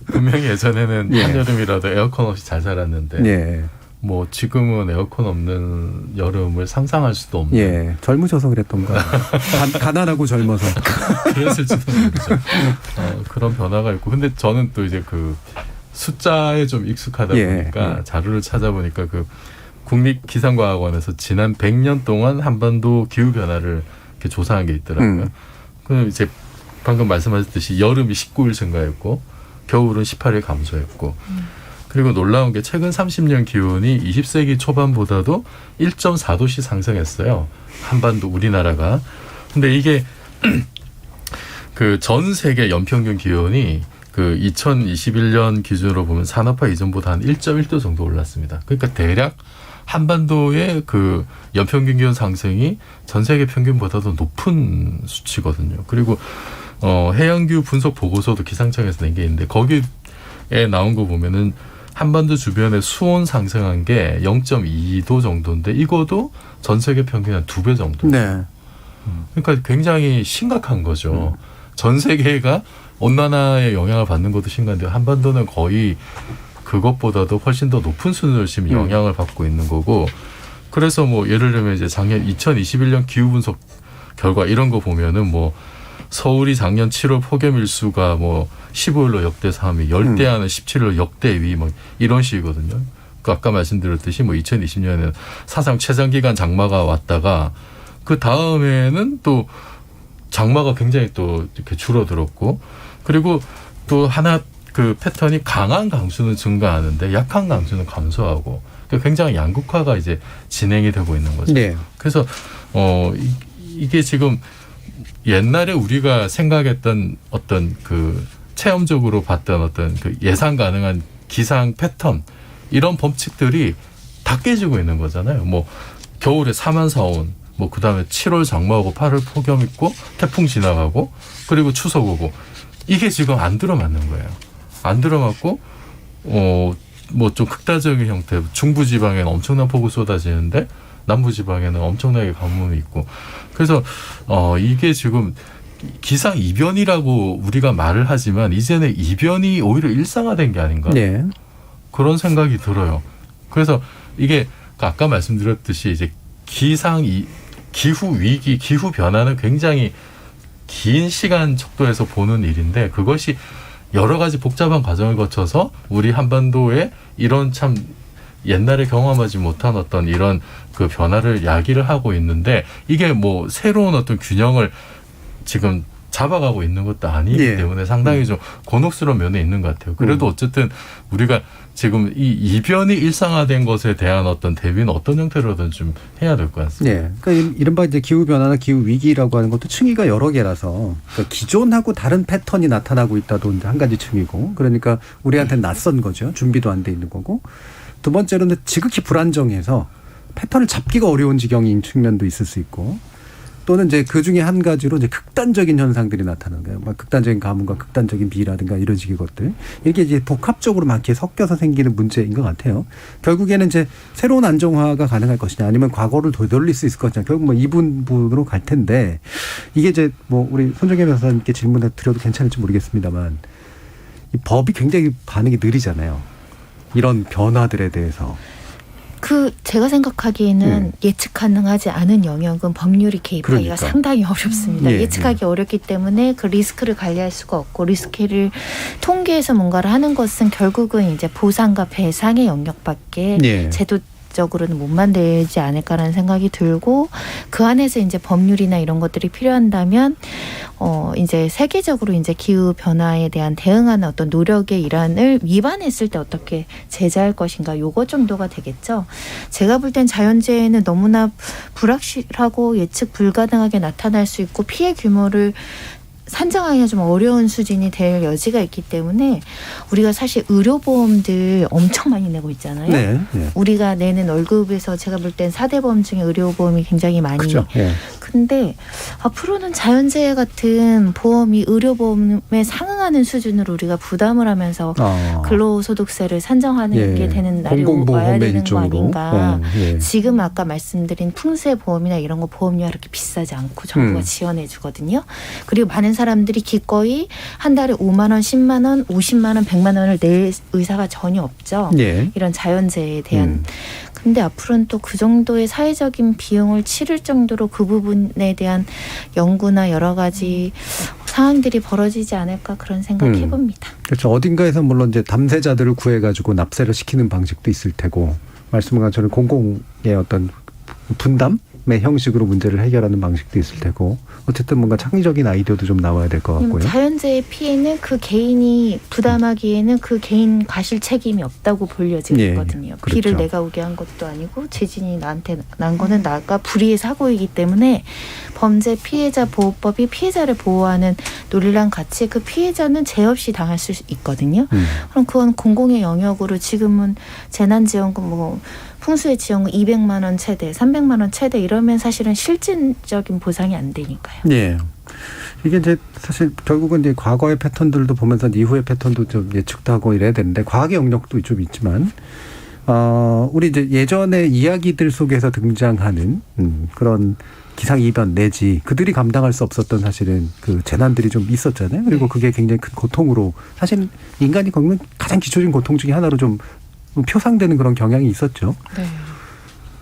분명히 예전에는 한여름이라도 에어컨 없이 잘 살았는데 뭐 지금은 에어컨 없는 여름을 상상할 수도 없는. 젊으셔서 그랬던가. 가난하고 젊어서. 그랬을지도 모르죠. 그런 변화가 있고. 근데 저는 또 이제 그 숫자에 좀 익숙하다 보니까 자료를 찾아보니까 그 국립기상과학원에서 지난 100년 동안 한반도 기후변화를 이렇게 조사한 게 있더라고요. 그 이제 방금 말씀하셨듯이 여름이 19일 증가했고 겨울은 18일 감소했고 그리고 놀라운 게 최근 30년 기온이 20세기 초반보다도 1.4도씩 상승했어요. 한반도 우리나라가. 근데 이게 그 전 세계 연평균 기온이 그 2021년 기준으로 보면 산업화 이전보다 한 1.1도 정도 올랐습니다. 그러니까 대략 한반도의 그 연평균 기온 상승이 전 세계 평균보다도 높은 수치거든요. 그리고 해양규 분석 보고서도 기상청에서 낸 게 있는데 거기에 나온 거 보면은 한반도 주변에 수온 상승한 게 0.2도 정도인데 이거도 전 세계 평균 한 2배 정도. 그러니까 굉장히 심각한 거죠. 전 세계가 온난화의 영향을 받는 것도 심각한데 한반도는 거의 그것보다도 훨씬 더 높은 수준으로 지금 영향을 받고 있는 거고 그래서 뭐 예를 들면 이제 작년 2021년 기후 분석 결과 이런 거 보면은 뭐 서울이 작년 7월 폭염 일수가 뭐 15일로 역대 3위, 열대야는 17일로 역대 2위 뭐 이런 식이거든요. 그 아까 말씀드렸듯이 뭐 2020년에는 사상 최장기간 장마가 왔다가 그 다음에는 또 장마가 굉장히 또 이렇게 줄어들었고 그리고 또 하나 그 패턴이 강한 강수는 증가하는데 약한 강수는 감소하고 그러니까 굉장히 양극화가 이제 진행이 되고 있는 거죠. 그래서 이게 지금 옛날에 우리가 생각했던 어떤 그 체험적으로 봤던 어떤 그 예상 가능한 기상 패턴 이런 법칙들이 다 깨지고 있는 거잖아요. 뭐 겨울에 사만사온, 뭐 그다음에 7월 장마하고 8월 폭염 있고 태풍 지나가고 그리고 추석 오고 이게 지금 안 들어맞는 거예요. 안 들어맞고 뭐 좀 극단적인 형태 중부지방에는 엄청난 폭우 쏟아지는데 남부지방에는 엄청나게 가뭄이 있고 그래서 이게 지금 기상 이변이라고 우리가 말을 하지만 이제는 이변이 오히려 일상화된 게 아닌가 네. 그런 생각이 들어요. 그래서 이게 아까 말씀드렸듯이 이제 기후 위기, 기후 변화는 굉장히 긴 시간 척도에서 보는 일인데 그것이 여러 가지 복잡한 과정을 거쳐서 우리 한반도에 이런 참 옛날에 경험하지 못한 어떤 이런 그 변화를 야기를 하고 있는데 이게 뭐 새로운 어떤 균형을 지금 잡아가고 있는 것도 아니기 때문에 상당히 좀 곤혹스러운 면에 있는 것 같아요. 그래도 어쨌든 우리가 지금 이 이변이 일상화된 것에 대한 어떤 대비는 어떤 형태로든 좀 해야 될 것 같습니다. 네, 그러니까 이른바 이제 기후 변화나 기후 위기라고 하는 것도 층위가 여러 개라서 그러니까 기존하고 다른 패턴이 나타나고 있다도 이제 한 가지 층이고, 그러니까 우리한테 낯선 거죠. 준비도 안 돼 있는 거고. 두 번째로는 지극히 불안정해서 패턴을 잡기가 어려운 지경인 측면도 있을 수 있고, 또는 이제 그 중에 한 가지로 이제 극단적인 현상들이 나타나는 거예요. 막 극단적인 가뭄과 극단적인 비라든가 이런 식의 것들. 이렇게 이제 복합적으로 막 이렇게 섞여서 생기는 문제인 것 같아요. 결국에는 이제 새로운 안정화가 가능할 것이냐, 아니면 과거를 되돌릴 수 있을 것이냐, 결국 뭐 이 부분으로 갈 텐데, 이게 이제 뭐 우리 손정혜 변호사님께 질문을 드려도 괜찮을지 모르겠습니다만, 이 법이 굉장히 반응이 느리잖아요. 이런 변화들에 대해서. 제가 생각하기에는 예측 가능하지 않은 영역은 법률이 개입하기가 상당히 어렵습니다. 예측하기 어렵기 때문에 그 리스크를 관리할 수가 없고, 리스크를 통계에서 뭔가를 하는 것은 결국은 이제 보상과 배상의 영역밖에 제도적으로는 못 만들지 않을까라는 생각이 들고, 그 안에서 이제 법률이나 이런 것들이 필요한다면 이제 세계적으로 이제 기후 변화에 대한 대응하는 어떤 노력의 일환을 위반했을 때 어떻게 제재할 것인가, 요거 정도가 되겠죠. 제가 볼 땐 자연재해는 너무나 불확실하고 예측 불가능하게 나타날 수 있고 피해 규모를 산정하기가 좀 어려운 수준이 될 여지가 있기 때문에 우리가 사실 의료보험들 엄청 많이 내고 있잖아요. 우리가 내는 월급에서 제가 볼 땐 4대 보험 중에 의료보험이 굉장히 많이. 근데 앞으로는 자연재해 같은 보험이 의료보험에 상응하는 수준으로 우리가 부담을 하면서 근로소득세를 산정하는 게 되는 날이 와야 되는 거 아닌가. 지금 아까 말씀드린 풍세보험이나 이런 거 보험료가 그렇게 비싸지 않고 정부가 지원해 주거든요. 그리고 많은 사람들이 기꺼이 한 달에 5만 원, 10만 원, 50만 원, 100만 원을 낼 의사가 전혀 없죠. 이런 자연재해에 대한. 근데 앞으로는 또 그 정도의 사회적인 비용을 치를 정도로 그 부분에 대한 연구나 여러 가지 상황들이 벌어지지 않을까, 그런 생각 해봅니다. 그렇죠. 어딘가에서 물론 이제 담세자들을 구해가지고 납세를 시키는 방식도 있을 테고, 말씀한 것처럼 공공의 어떤 분담의 형식으로 문제를 해결하는 방식도 있을 테고, 어쨌든 뭔가 창의적인 아이디어도 좀 나와야 될 것 같고요. 자연재해 피해는 그 개인이 부담하기에는 그 개인 과실 책임이 없다고 볼 여지가 있거든요. 그렇죠. 비를 내가 오게 한 것도 아니고 재진이 나한테 난 거는 나가 불의의 사고이기 때문에 범죄 피해자 보호법이 피해자를 보호하는 논리랑 같이 그 피해자는 죄 없이 당할 수 있거든요. 그럼 그건 공공의 영역으로 지금은 재난지원금 뭐 풍수의 지원금 200만 원 최대, 300만 원 최대 이러면 사실은 실질적인 보상이 안 되니까요. 이게 이제 사실 결국은 이제 과거의 패턴들도 보면서 이후의 패턴도 좀 예측도 하고 이래야 되는데, 과학의 영역도 좀 있지만, 우리 이제 예전의 이야기들 속에서 등장하는 그런 기상 이변 내지 그들이 감당할 수 없었던 사실은 그 재난들이 좀 있었잖아요. 그리고 그게 굉장히 큰 고통으로, 사실 인간이 겪는 가장 기초적인 고통 중에 하나로 좀 표상되는 그런 경향이 있었죠.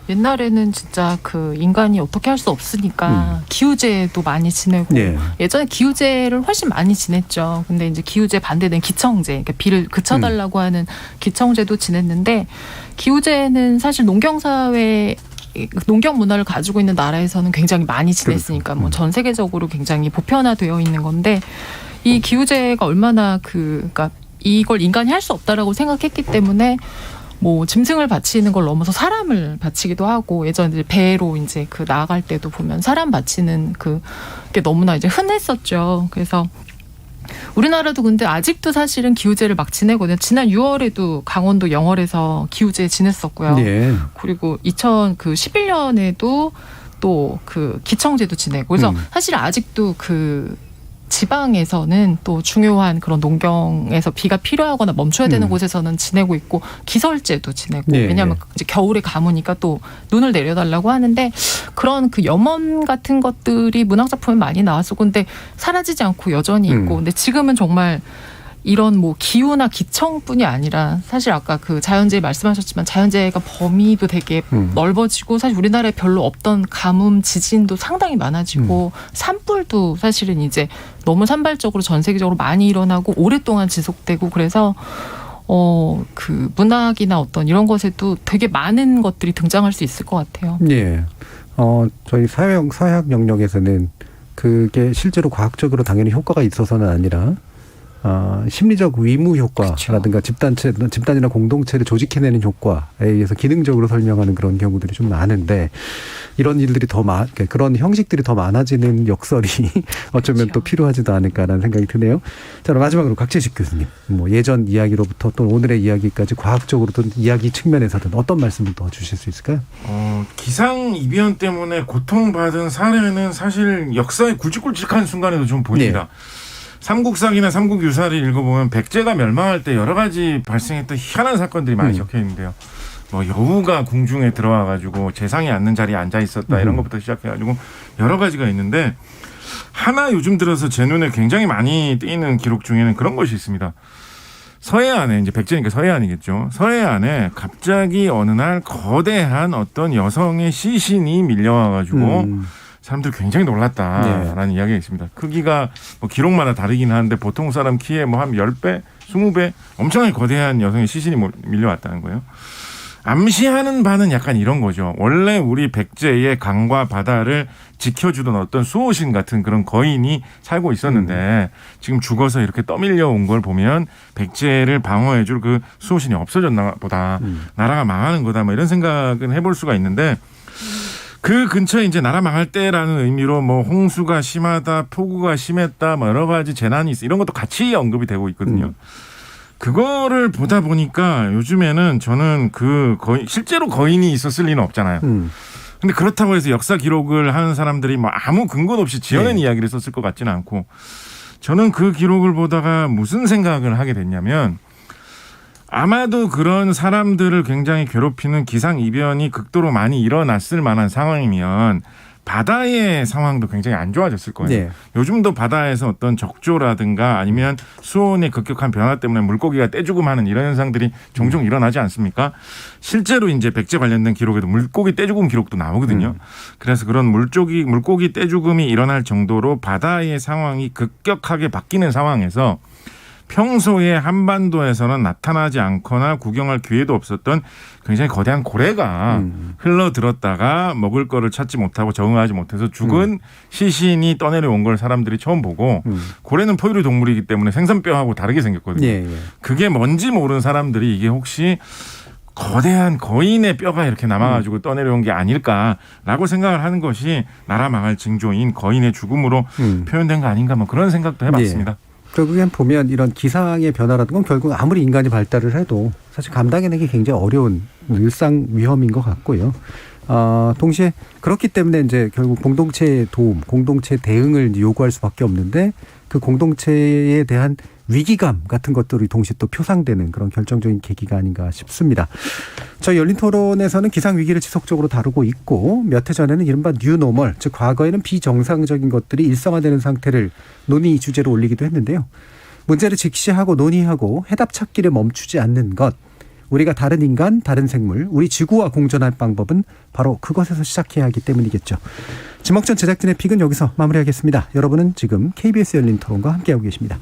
옛날에는 진짜 그 인간이 어떻게 할 수 없으니까 기후제도 많이 지내고, 예전에 기후제를 훨씬 많이 지냈죠. 근데 이제 기후제 반대된 기청제, 그러니까 비를 그쳐달라고 하는 기청제도 지냈는데, 기후제는 사실 농경사회, 농경 문화를 가지고 있는 나라에서는 굉장히 많이 지냈으니까 뭐 전 세계적으로 굉장히 보편화되어 있는 건데, 이 기후제가 얼마나 그러니까 이걸 인간이 할 수 없다라고 생각했기 때문에 뭐 짐승을 바치는 걸 넘어서 사람을 바치기도 하고, 예전에 이제 배로 이제 그 나아갈 때도 보면 사람 바치는 그게 너무나 이제 흔했었죠. 그래서 우리나라도 근데 아직도 사실은 기후제를 막 지내거든요. 지난 6월에도 강원도 영월에서 기후제 지냈었고요. 그리고 2011년에도 또 그 기청제도 지내고, 그래서 사실 아직도 그 지방에서는 또 중요한 그런 농경에서 비가 필요하거나 멈춰야 되는 곳에서는 지내고 있고 기설제도 지내고 네. 왜냐하면 이제 겨울에 가무니까 또 눈을 내려달라고 하는데 그런 그 염원 같은 것들이 문학작품에 많이 나왔었고 근데 사라지지 않고 여전히 있고 근데 지금은 정말 이런 뭐 기후나 기청뿐이 아니라 사실 아까 그 자연재해 말씀하셨지만 자연재해가 범위도 되게 넓어지고 사실 우리나라에 별로 없던 가뭄, 지진도 상당히 많아지고 산불도 사실은 이제 너무 산발적으로 전 세계적으로 많이 일어나고 오랫동안 지속되고 그래서 그 문학이나 어떤 이런 것에도 되게 많은 것들이 등장할 수 있을 것 같아요. 예. 저희 서양 영역에서는 그게 실제로 과학적으로 당연히 효과가 있어서는 아니라 심리적 의무 효과라든가 집단이나 공동체를 조직해내는 효과에 의해서 기능적으로 설명하는 그런 경우들이 좀 많은데 이런 일들이 그런 형식들이 더 많아지는 역설이 어쩌면 또 필요하지도 않을까라는 생각이 드네요. 자, 그럼 마지막으로 곽재식 교수님, 뭐 예전 이야기로부터 또 오늘의 이야기까지 과학적으로든 이야기 측면에서든 어떤 말씀을 더 주실 수 있을까요? 기상 이변 때문에 고통받은 사례는 사실 역사의 굵직굵직한 순간에도 좀 보입니다. 네. 삼국사기나 삼국유사를 읽어보면 백제가 멸망할 때 여러 가지 발생했던 희한한 사건들이 많이 적혀 있는데요. 뭐 여우가 궁중에 들어와가지고 재상이 앉는 자리에 앉아 있었다 이런 것부터 시작해가지고 여러 가지가 있는데 하나 요즘 들어서 제 눈에 굉장히 많이 띄는 기록 중에는 그런 것이 있습니다. 서해안에 이제 백제니까 서해안이겠죠. 서해안에 갑자기 어느 날 거대한 어떤 여성의 시신이 밀려와가지고 사람들 굉장히 놀랐다라는 이야기가 있습니다. 크기가 뭐 기록마다 다르긴 하는데 보통 사람 키에 뭐 한 10배, 20배 엄청나게 거대한 여성의 시신이 밀려왔다는 거예요. 암시하는 바는 약간 이런 거죠. 원래 우리 백제의 강과 바다를 지켜주던 어떤 수호신 같은 그런 거인이 살고 있었는데 지금 죽어서 이렇게 떠밀려 온 걸 보면 백제를 방어해줄 그 수호신이 없어졌나 보다. 나라가 망하는 거다. 뭐 이런 생각은 해볼 수가 있는데 그 근처에 이제 나라 망할 때라는 의미로 뭐 홍수가 심하다, 폭우가 심했다, 뭐 여러 가지 재난이 있어 이런 것도 같이 언급이 되고 있거든요. 그거를 보다 보니까 요즘에는 저는 실제로 거인이 있었을 리는 없잖아요. 근데 그렇다고 해서 역사 기록을 하는 사람들이 뭐 아무 근거 없이 지어낸 이야기를 썼을 것 같지는 않고 저는 그 기록을 보다가 무슨 생각을 하게 됐냐면 아마도 그런 사람들을 굉장히 괴롭히는 기상이변이 극도로 많이 일어났을 만한 상황이면 바다의 상황도 굉장히 안 좋아졌을 거예요. 네. 요즘도 바다에서 어떤 적조라든가 아니면 수온의 급격한 변화 때문에 물고기가 떼죽음하는 이런 현상들이 종종 일어나지 않습니까? 실제로 이제 백제 관련된 기록에도 물고기 떼죽음 기록도 나오거든요. 그래서 그런 물고기 떼죽음이 일어날 정도로 바다의 상황이 급격하게 바뀌는 상황에서 평소에 한반도에서는 나타나지 않거나 구경할 기회도 없었던 굉장히 거대한 고래가 흘러들었다가 먹을 거를 찾지 못하고 적응하지 못해서 죽은 시신이 떠내려온 걸 사람들이 처음 보고 고래는 포유류 동물이기 때문에 생선뼈하고 다르게 생겼거든요. 예. 그게 뭔지 모르는 사람들이 이게 혹시 거대한 거인의 뼈가 이렇게 남아가지고 떠내려온 게 아닐까라고 생각을 하는 것이 나라 망할 징조인 거인의 죽음으로 표현된 거 아닌가 뭐 그런 생각도 해봤습니다. 예. 결국엔 보면 이런 기상의 변화라든 건 결국 아무리 인간이 발달을 해도 사실 감당해내기 굉장히 어려운 일상 위험인 것 같고요. 동시에 그렇기 때문에 이제 결국 공동체의 도움, 공동체 대응을 요구할 수밖에 없는데 그 공동체에 대한 위기감 같은 것들이 동시에 또 표상되는 그런 결정적인 계기가 아닌가 싶습니다. 저희 열린 토론에서는 기상 위기를 지속적으로 다루고 있고 몇 해 전에는 이른바 뉴노멀, 즉 과거에는 비정상적인 것들이 일상화되는 상태를 논의 주제로 올리기도 했는데요. 문제를 직시하고 논의하고 해답 찾기를 멈추지 않는 것. 우리가 다른 인간, 다른 생물, 우리 지구와 공존할 방법은 바로 그것에서 시작해야 하기 때문이겠죠. 지목전 제작진의 픽은 여기서 마무리하겠습니다. 여러분은 지금 KBS 열린 토론과 함께하고 계십니다.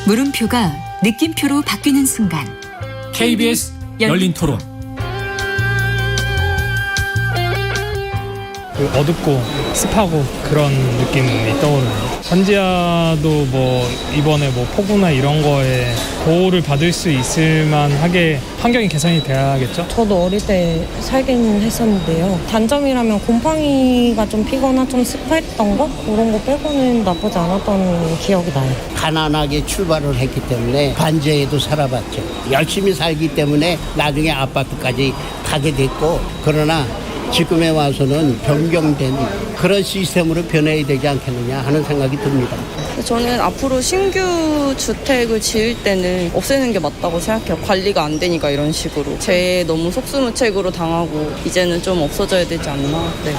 물음표가 느낌표로 바뀌는 순간 KBS 열린 토론 그 어둡고 습하고 그런 느낌이 떠오르네요. 반지하도 뭐 이번에 뭐 폭우나 이런 거에 보호를 받을 수 있을 만하게 환경이 개선이 돼야겠죠? 저도 어릴 때 살긴 했었는데요. 단점이라면 곰팡이가 좀 피거나 좀 습했던 거? 그런 거 빼고는 나쁘지 않았던 기억이 나요. 가난하게 출발을 했기 때문에 반지하에도 살아봤죠. 열심히 살기 때문에 나중에 아파트까지 가게 됐고, 그러나 지금에 와서는 변경된 그런 시스템으로 변해야 되지 않겠느냐 하는 생각이 듭니다. 저는 앞으로 신규 주택을 지을 때는 없애는 게 맞다고 생각해요. 관리가 안 되니까 이런 식으로. 너무 속수무책으로 당하고 이제는 좀 없어져야 되지 않나. 네.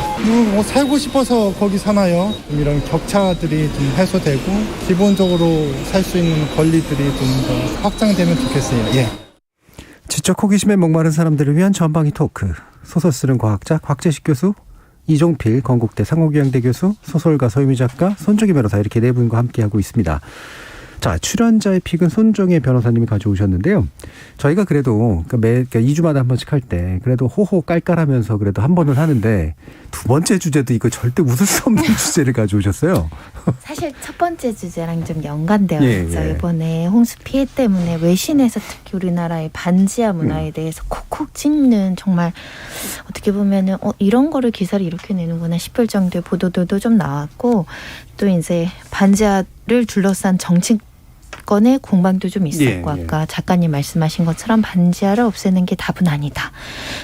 뭐 살고 싶어서 거기 사나요? 이런 격차들이 좀 해소되고 기본적으로 살 수 있는 권리들이 좀 더 확장되면 좋겠어요. 예. 지적 호기심에 목마른 사람들을 위한 전방위 토크. 소설 쓰는 과학자 곽재식 교수, 이종필 건국대 상호교양대 교수, 소설가 서유미 작가, 손정희 변호사 이렇게 네 분과 함께하고 있습니다. 자, 출연자의 픽은 손정희 변호사님이 가져오셨는데요. 저희가 그래도 그러니까 2주마다 한 번씩 할 때 그래도 호호 깔깔하면서 그래도 한 번을 하는데 두 번째 주제도 이거 절대 웃을 수 없는 주제를 가져오셨어요. 사실 첫 번째 주제랑 좀 연관되어 있죠. 예. 이번에 홍수 피해 때문에 외신에서 특히 우리나라의 반지하 문화에 대해서 콕콕 찝는 정말 어떻게 보면은 이런 거를 기사를 이렇게 내는구나 싶을 정도의 보도들도 좀 나왔고, 또 이제 반지하를 둘러싼 정치권의 공방도 좀 있었고, 아까 작가님 말씀하신 것처럼 반지하를 없애는 게 답은 아니다.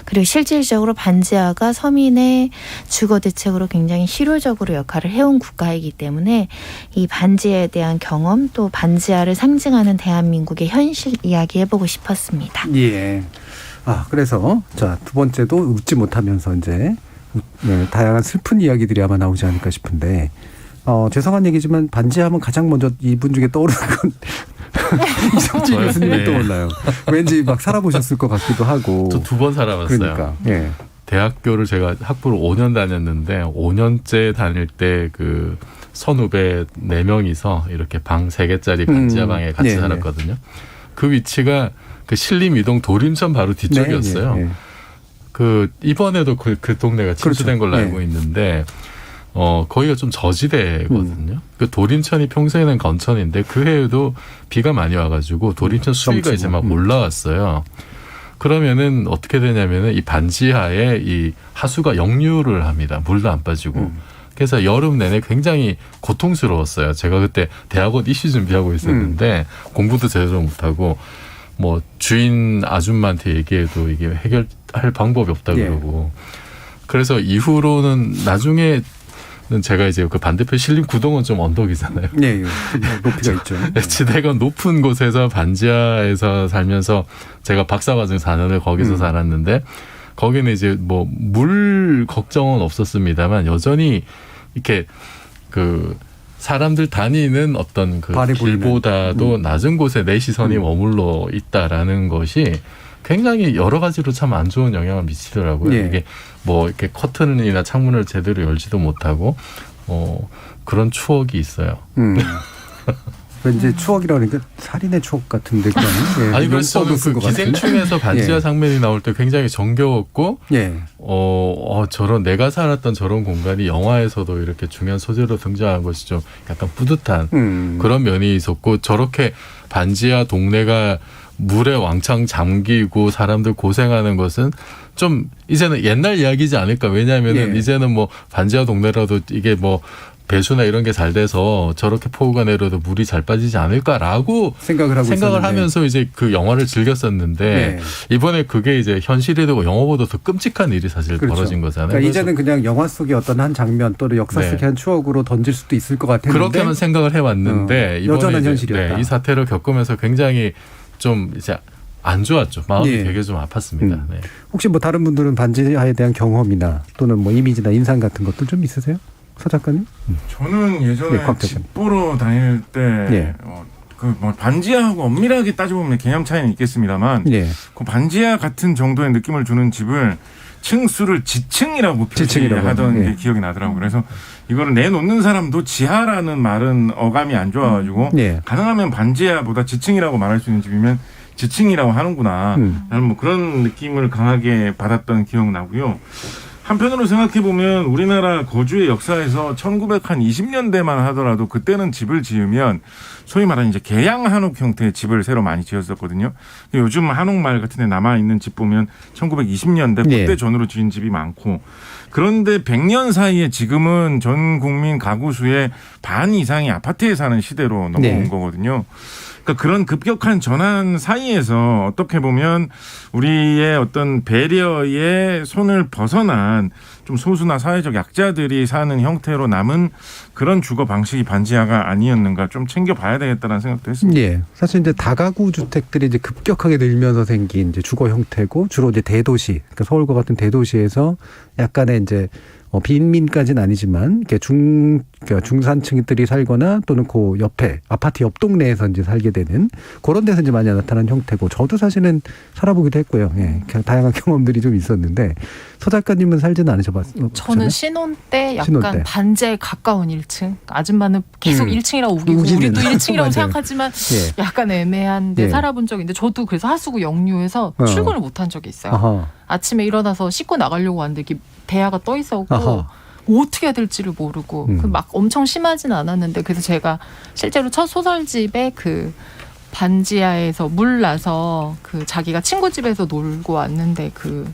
그리고 실질적으로 반지하가 서민의 주거 대책으로 굉장히 실효적으로 역할을 해온 국가이기 때문에 이 반지하에 대한 경험, 또 반지하를 상징하는 대한민국의 현실 이야기 해보고 싶었습니다. 예. 그래서 자, 두 번째도 웃지 못하면서 이제 다양한 슬픈 이야기들이 아마 나오지 않을까 싶은데, 죄송한 얘기지만 반지하면 가장 먼저 이분 중에 떠오르는 건 이성진 교수님이 떠올라요. 왠지 막 살아보셨을 것 같기도 하고. 저 2번 살아봤어요. 그러니까. 예. 대학교를 제가 학부를 5년 다녔는데 5년째 다닐 때 그 선후배 4명이서 이렇게 방 3개짜리 반지하 방에 같이 살았거든요. 그 위치가 그 신림이동 도림천 바로 뒤쪽이었어요. 그 이번에도 그 동네가 침수된 걸로 알고 있는데 거기가 좀 저지대거든요. 그 도림천이 평소에는 건천인데 그 해에도 비가 많이 와가지고 도림천 수위가 이제 막 올라왔어요. 그러면은 어떻게 되냐면은 이 반지하에 이 하수가 역류를 합니다. 물도 안 빠지고. 그래서 여름 내내 굉장히 고통스러웠어요. 제가 그때 대학원 입시 준비하고 있었는데 공부도 제대로 못하고 뭐 주인 아줌마한테 얘기해도 이게 해결할 방법이 없다 그러고. 그래서 이후로는 나중에 제가 이제 그 반대편 신림 구동은 좀 언덕이잖아요. 네, 높이가 있죠. 지대가 높은 곳에서 반지하에서 살면서 제가 박사과정 4년을 거기서 살았는데 거기는 이제 뭐 물 걱정은 없었습니다만 여전히 이렇게 그 사람들 다니는 어떤 그 길보다도 낮은 곳에 내 시선이 머물러 있다라는 것이 굉장히 여러 가지로 참 안 좋은 영향을 미치더라고요. 이게 뭐 이렇게 커튼이나 창문을 제대로 열지도 못하고 그런 추억이 있어요. 왠지 추억이라 그러니까 살인의 추억 같은데 그냥. 아니 그래서 저는 그 기생충에서 반지하 장면이 나올 때 굉장히 정겨웠고, 저런 내가 살았던 저런 공간이 영화에서도 이렇게 중요한 소재로 등장한 것이 좀 약간 뿌듯한 그런 면이 있었고, 저렇게 반지하 동네가 물에 왕창 잠기고 사람들 고생하는 것은 좀 이제는 옛날 이야기지 않을까. 왜냐하면은 이제는 뭐 반지하 동네라도 이게 뭐 배수나 이런 게 잘 돼서 저렇게 폭우가 내려도 물이 잘 빠지지 않을까라고 생각을 하면서 이제 그 영화를 즐겼었는데 이번에 그게 이제 현실이 되고 영화보다 더 끔찍한 일이 사실 벌어진 거잖아요. 그러니까 이제는 그냥 영화 속의 어떤 한 장면 또는 역사 속의 한 추억으로 던질 수도 있을 것 같았는데 그렇게만 생각을 해왔는데 이번에 여전한 현실이었다. 이 사태를 겪으면서 굉장히 좀 이제 안 좋았죠. 마음이 되게 좀 아팠습니다. 혹시 뭐 다른 분들은 반지하에 대한 경험이나 또는 뭐 이미지나 인상 같은 것도 좀 있으세요? 서 작가님? 저는 예전에 집 보러 다닐 때 그 뭐 반지하하고 엄밀하게 따져보면 개념 차이는 있겠습니다만 그 반지하 같은 정도의 느낌을 주는 집을 층수를 지층이라고 표시하던 게 기억이 나더라고요. 그래서 이거를 내놓는 사람도 지하라는 말은 어감이 안 좋아가지고 가능하면 반지하보다 지층이라고 말할 수 있는 집이면 지층이라고 하는구나. 나는 뭐 그런 느낌을 강하게 받았던 기억 나고요. 한편으로 생각해 보면 우리나라 거주의 역사에서 1920년대만 하더라도 그때는 집을 지으면 소위 말하는 이제 개양 한옥 형태의 집을 새로 많이 지었었거든요. 요즘 한옥마을 같은 데 남아 있는 집 보면 1920년대 그때 전으로 지은 집이 많고, 그런데 100년 사이에 지금은 전 국민 가구 수의 반 이상이 아파트에 사는 시대로 넘어온 거거든요. 그러니까 그런 급격한 전환 사이에서 어떻게 보면 우리의 어떤 배려의 손을 벗어난 좀 소수나 사회적 약자들이 사는 형태로 남은 그런 주거 방식이 반지하가 아니었는가, 좀 챙겨봐야 되겠다는 생각도 했습니다. 예. 사실 이제 다가구 주택들이 이제 급격하게 늘면서 생긴 이제 주거 형태고, 주로 이제 대도시, 그러니까 서울과 같은 대도시에서 약간의 이제 빈민까지는 아니지만 이렇게 그러니까 중산층들이 살거나 또는 그 옆에 아파트 옆 동네에서 이제 살게 되는 그런 데서 이제 많이 나타나는 형태고, 저도 사실은 살아보기도 했고요. 예, 다양한 경험들이 좀 있었는데, 서 작가님은 살지는 않으셔봤어요? 저는 신혼 때 약간 반지하에 가까운 1층. 아줌마는 계속 1층이라고 우기고 우리도 1층이라고 생각하지만 약간 애매한 데 살아본 적이 있는데, 저도 그래서 하수구 역류해서 출근을 못한 적이 있어요. 아하. 아침에 일어나서 씻고 나가려고 하는데 이렇게 대야가 떠 있었고 뭐 어떻게 해야 될지를 모르고 막 엄청 심하진 않았는데, 그래서 제가 실제로 첫 소설집에 그 반지하에서 물 나서 그 자기가 친구 집에서 놀고 왔는데 그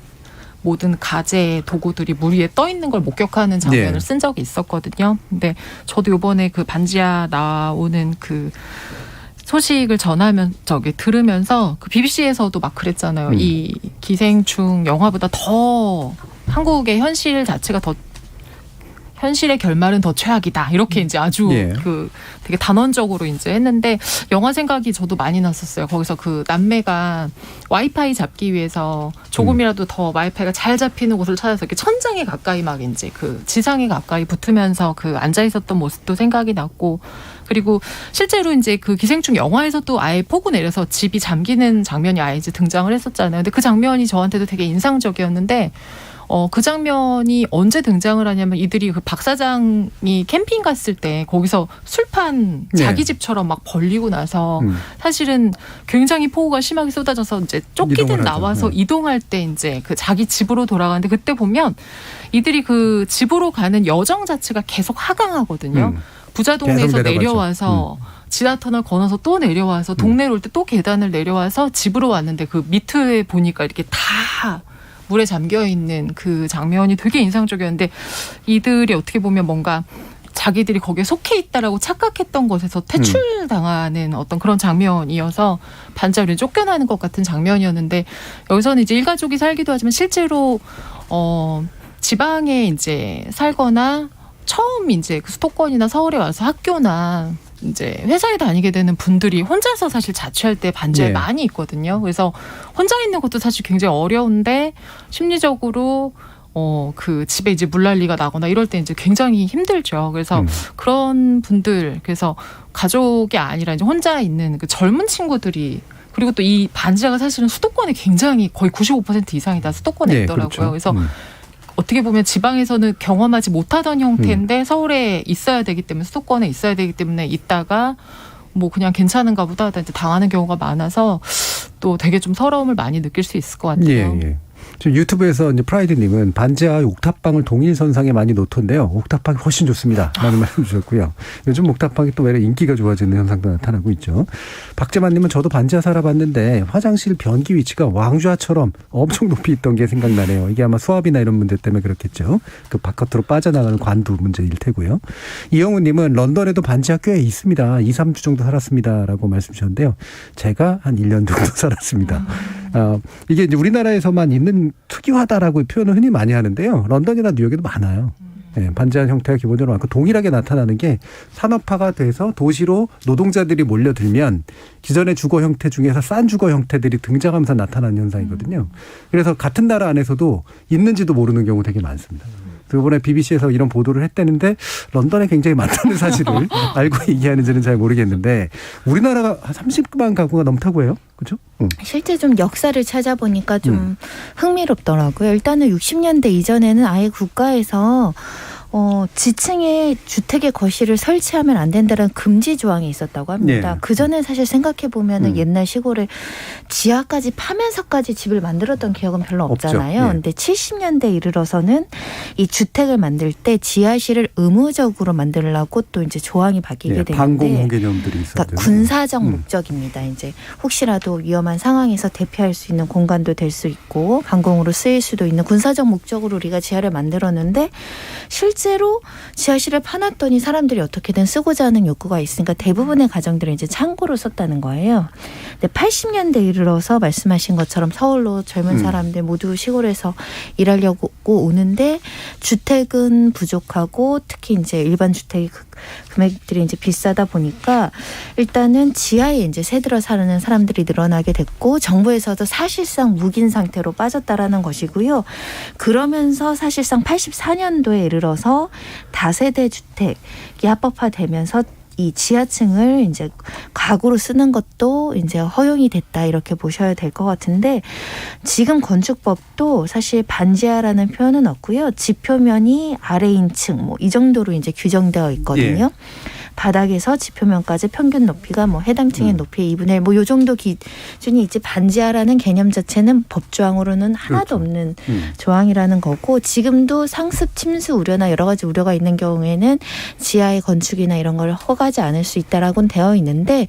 모든 가재 도구들이 물 위에 떠 있는 걸 목격하는 장면을 쓴 적이 있었거든요. 근데 저도 이번에 그 반지하 나오는 그 소식을 들으면서 그 BBC에서도 막 그랬잖아요. 이 기생충 영화보다 더 한국의 현실 자체가 더 현실의 결말은 더 최악이다. 이렇게 이제 아주 그 되게 단언적으로 이제 했는데, 영화 생각이 저도 많이 났었어요. 거기서 그 남매가 와이파이 잡기 위해서 조금이라도 더 와이파이가 잘 잡히는 곳을 찾아서 이렇게 천장에 가까이 막 이제 그 지상에 가까이 붙으면서 그 앉아 있었던 모습도 생각이 났고, 그리고 실제로 이제 그 기생충 영화에서 또 아예 폭우 내려서 집이 잠기는 장면이 아예 이제 등장을 했었잖아요. 근데 그 장면이 저한테도 되게 인상적이었는데, 그 장면이 언제 등장을 하냐면, 이들이 그 박 사장이 캠핑 갔을 때 거기서 술판 자기 집처럼 막 벌리고 나서 사실은 굉장히 폭우가 심하게 쏟아져서 이제 쫓기듯 나와서 이동할 때 이제 그 자기 집으로 돌아가는데, 그때 보면 이들이 그 집으로 가는 여정 자체가 계속 하강하거든요. 부자 동네에서 내려와서 지하터널 건너서 또 내려와서 동네로 올 때 또 계단을 내려와서 집으로 왔는데, 그 밑에 보니까 이렇게 다 물에 잠겨 있는 그 장면이 되게 인상적이었는데, 이들이 어떻게 보면 뭔가 자기들이 거기에 속해 있다라고 착각했던 것에서 퇴출당하는 어떤 그런 장면이어서 반지하로 쫓겨나는 것 같은 장면이었는데, 여기서는 이제 일가족이 살기도 하지만 실제로 지방에 이제 살거나 처음 이제 그 수도권이나 서울에 와서 학교나 이제 회사에 다니게 되는 분들이 혼자서 사실 자취할 때 반지하에 많이 있거든요. 그래서 혼자 있는 것도 사실 굉장히 어려운데, 심리적으로 그 집에 이제 물난리가 나거나 이럴 때 이제 굉장히 힘들죠. 그래서 그런 분들, 그래서 가족이 아니라 이제 혼자 있는 그 젊은 친구들이, 그리고 또 이 반지하가 사실은 수도권에 굉장히 거의 95% 이상이 다 수도권에 있더라고요. 그렇죠. 그래서 어떻게 보면 지방에서는 경험하지 못하던 형태인데 서울에 있어야 되기 때문에, 수도권에 있어야 되기 때문에 있다가 뭐 그냥 괜찮은가 보다 이제 당하는 경우가 많아서 또 되게 좀 서러움을 많이 느낄 수 있을 것 같아요. 지금 유튜브에서 이제 프라이드님은 반지하의 옥탑방을 동일선상에 많이 놓던데요. 옥탑방이 훨씬 좋습니다. 라는 말씀 주셨고요. 요즘 옥탑방이 또 외래 인기가 좋아지는 현상도 나타나고 있죠. 박재만님은 저도 반지하 살아봤는데 화장실 변기 위치가 왕좌처럼 엄청 높이 있던 게 생각나네요. 이게 아마 수압이나 이런 문제 때문에 그렇겠죠. 그 바깥으로 빠져나가는 관두 문제일 테고요. 이영우님은 런던에도 반지하 꽤 있습니다. 2, 3주 정도 살았습니다. 라고 말씀 주셨는데요. 제가 한 1년 정도 살았습니다. 이게 이제 우리나라에서만 있는 특이하다라고 표현을 흔히 많이 하는데요. 런던이나 뉴욕에도 많아요. 반지하 형태가 기본적으로 많고, 동일하게 나타나는 게 산업화가 돼서 도시로 노동자들이 몰려들면 기존의 주거 형태 중에서 싼 주거 형태들이 등장하면서 나타나는 현상이거든요. 그래서 같은 나라 안에서도 있는지도 모르는 경우 되게 많습니다. 이번에 BBC에서 이런 보도를 했다는데 런던에 굉장히 많다는 사실을 알고 얘기하는지는 잘 모르겠는데, 우리나라가 한 30만 가구가 넘다고 해요. 그렇죠? 실제 좀 역사를 찾아보니까 좀 흥미롭더라고요. 일단은 60년대 이전에는 아예 국가에서 지층에 주택의 거실을 설치하면 안 된다는 금지 조항이 있었다고 합니다. 네. 그전에 사실 생각해 보면은 옛날 시골에 지하까지 파면서까지 집을 만들었던 기억은 별로 없잖아요. 없죠. 근데 70년대 이르러서는 이 주택을 만들 때 지하실을 의무적으로 만들려고 또 이제 조항이 바뀌게 되는데 방공호 개념들이 있었죠. 그러니까 군사적 목적입니다. 이제 혹시라도 위험한 상황에서 대피할 수 있는 공간도 될 수 있고 방공으로 쓰일 수도 있는 군사적 목적으로 우리가 지하를 만들었는데 실제로 지하실을 파놨더니 사람들이 어떻게든 쓰고자 하는 욕구가 있으니까 대부분의 가정들은 이제 창고로 썼다는 거예요. 근데 80년대 이르러서 말씀하신 것처럼 서울로 젊은 사람들 모두 시골에서 일하려고 오는데 주택은 부족하고 특히 이제 일반 주택이 금액들이 이제 비싸다 보니까 일단은 지하에 이제 새들어 사는 사람들이 늘어나게 됐고 정부에서도 사실상 묵인 상태로 빠졌다라는 것이고요. 그러면서 사실상 84년도에 이르러서 다세대 주택이 합법화되면서 이 지하층을 이제 가구로 쓰는 것도 이제 허용이 됐다 이렇게 보셔야 될 것 같은데 지금 건축법도 사실 반지하라는 표현은 없고요. 지표면이 아래인 층 뭐 이 정도로 이제 규정되어 있거든요. 바닥에서 지표면까지 평균 높이가 뭐 해당 층의 높이의 2분의 1 뭐 요 정도 기준이 있지 반지하라는 개념 자체는 법조항으로는 하나도 없는 조항이라는 거고 지금도 상습 침수 우려나 여러 가지 우려가 있는 경우에는 지하의 건축이나 이런 걸 허가하지 않을 수 있다라고는 되어 있는데